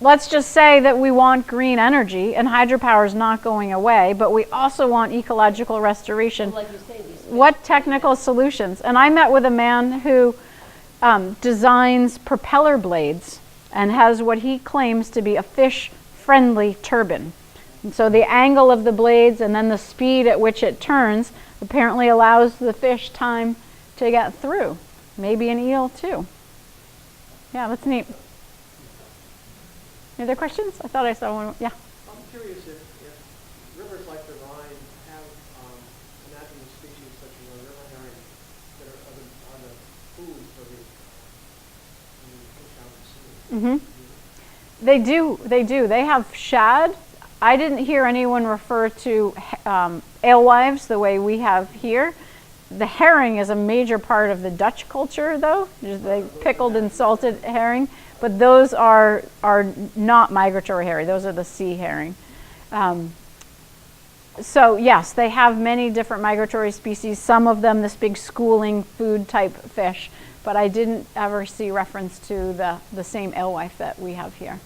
Let's just say that we want green energy and hydropower is not going away, but we also want ecological restoration. Like you say, these What technical solutions? And I met with a man who designs propeller blades and has what he claims to be a fish-friendly turbine. And so the angle of the blades and then the speed at which it turns apparently allows the fish time to get through. Maybe an eel too. Yeah, that's neat. Any other questions? I thought I saw one. Yeah. I'm curious if rivers like the Rhine have anadromous species such as a river herring that are the food for the fish out to sea. They do. They have shad. I didn't hear anyone refer to alewives the way we have here. The herring is a major part of the Dutch culture, though. They pickled and salted herring, but those are not migratory herring. Those are the sea herring. So yes, they have many different migratory species. Some of them this big schooling food type fish, but I didn't ever see reference to the same alewife that we have here.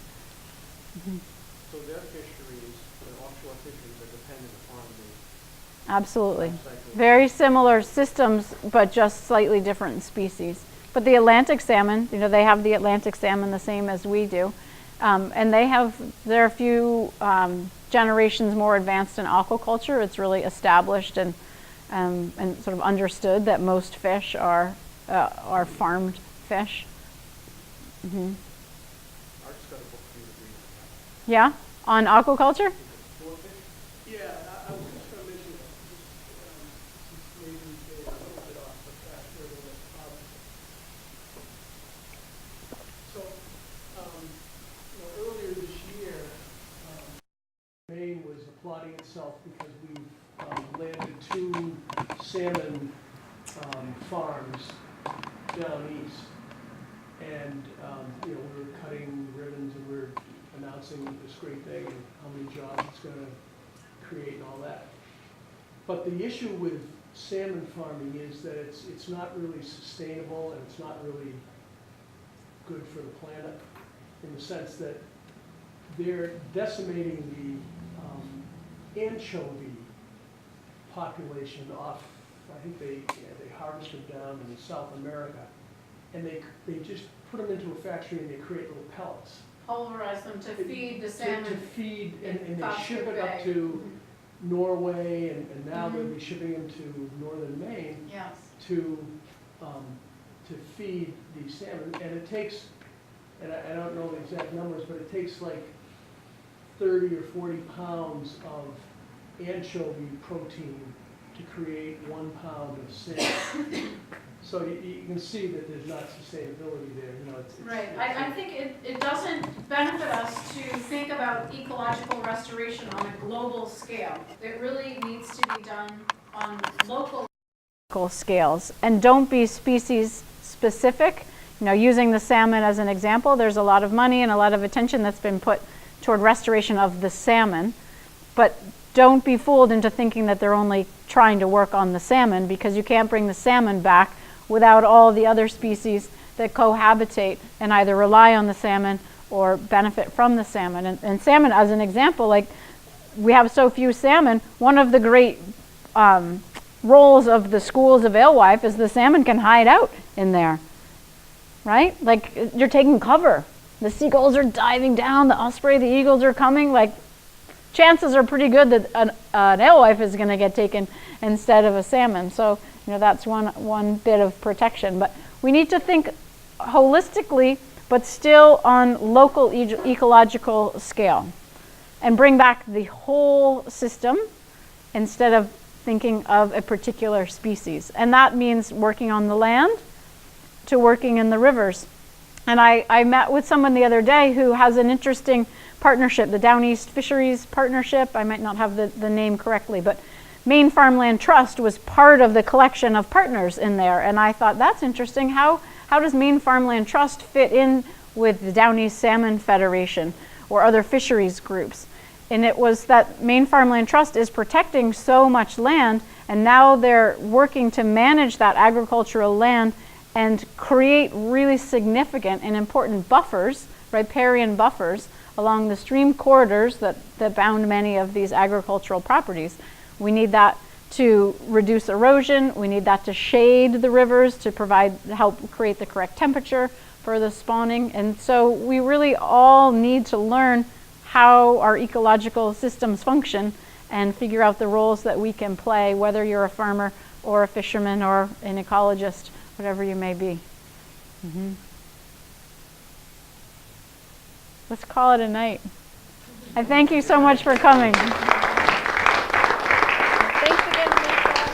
So their fisheries, the offshore fisheries, are dependent upon the Absolutely. life cycle. Very similar systems, but just slightly different species. But the Atlantic salmon, they have the Atlantic salmon the same as we do. And they're a few generations more advanced in aquaculture. It's really established and sort of understood that most fish are farmed fish. Mm-hmm. Art's got a book for you to read. Yeah, on aquaculture? Yeah, I was just going to mention, just maybe a little bit off the track here a little bit. Earlier this year, Maine was applauding itself because we landed 2 salmon farms down east. And, we were cutting ribbons and we were announcing this great thing and how many jobs it's going to create and all that. But the issue with salmon farming is that it's not really sustainable and it's not really good for the planet in the sense that they're decimating the anchovy population off. I think they harvest them down in South America, and they just put them into a factory and they create little pellets. Pulverize them to feed the salmon. To feed, and they Foster ship it up Bay. to Norway, and now they'll be shipping them to northern Maine Yes. to feed these salmon. And it takes, and I don't know the exact numbers, but it takes like 30 or 40 pounds of anchovy protein to create 1 pound of salmon. So you can see that there's not sustainability there. It's Right, I think it doesn't benefit us to think about ecological restoration on a global scale. It really needs to be done on local Scales, and don't be species specific. Using the salmon as an example, there's a lot of money and a lot of attention that's been put toward restoration of the salmon, but don't be fooled into thinking that they're only trying to work on the salmon, because you can't bring the salmon back without all the other species that cohabitate and either rely on the salmon or benefit from the salmon. And salmon, as an example, like we have so few salmon, one of the great roles of the schools of alewife is the salmon can hide out in there, right? Like you're taking cover. The seagulls are diving down, the osprey, the eagles are coming, like chances are pretty good that an alewife is going to get taken instead of a salmon. So, that's one bit of protection. But we need to think holistically, but still on local ecological scale, and bring back the whole system instead of thinking of a particular species. And that means working on the land to working in the rivers. And I met with someone the other day who has an interesting partnership, the Down East Fisheries Partnership. I might not have the name correctly, but Maine Farmland Trust was part of the collection of partners in there. And I thought, that's interesting. How does Maine Farmland Trust fit in with the Down East Salmon Federation or other fisheries groups? And it was that Maine Farmland Trust is protecting so much land, and now they're working to manage that agricultural land and create really significant and important buffers, riparian buffers, along the stream corridors that bound many of these agricultural properties. We need that to reduce erosion. We need that to shade the rivers, to help create the correct temperature for the spawning. And so we really all need to learn how our ecological systems function and figure out the roles that we can play, whether you're a farmer or a fisherman or an ecologist, whatever you may be. Let's call it a night. I thank you so much for coming.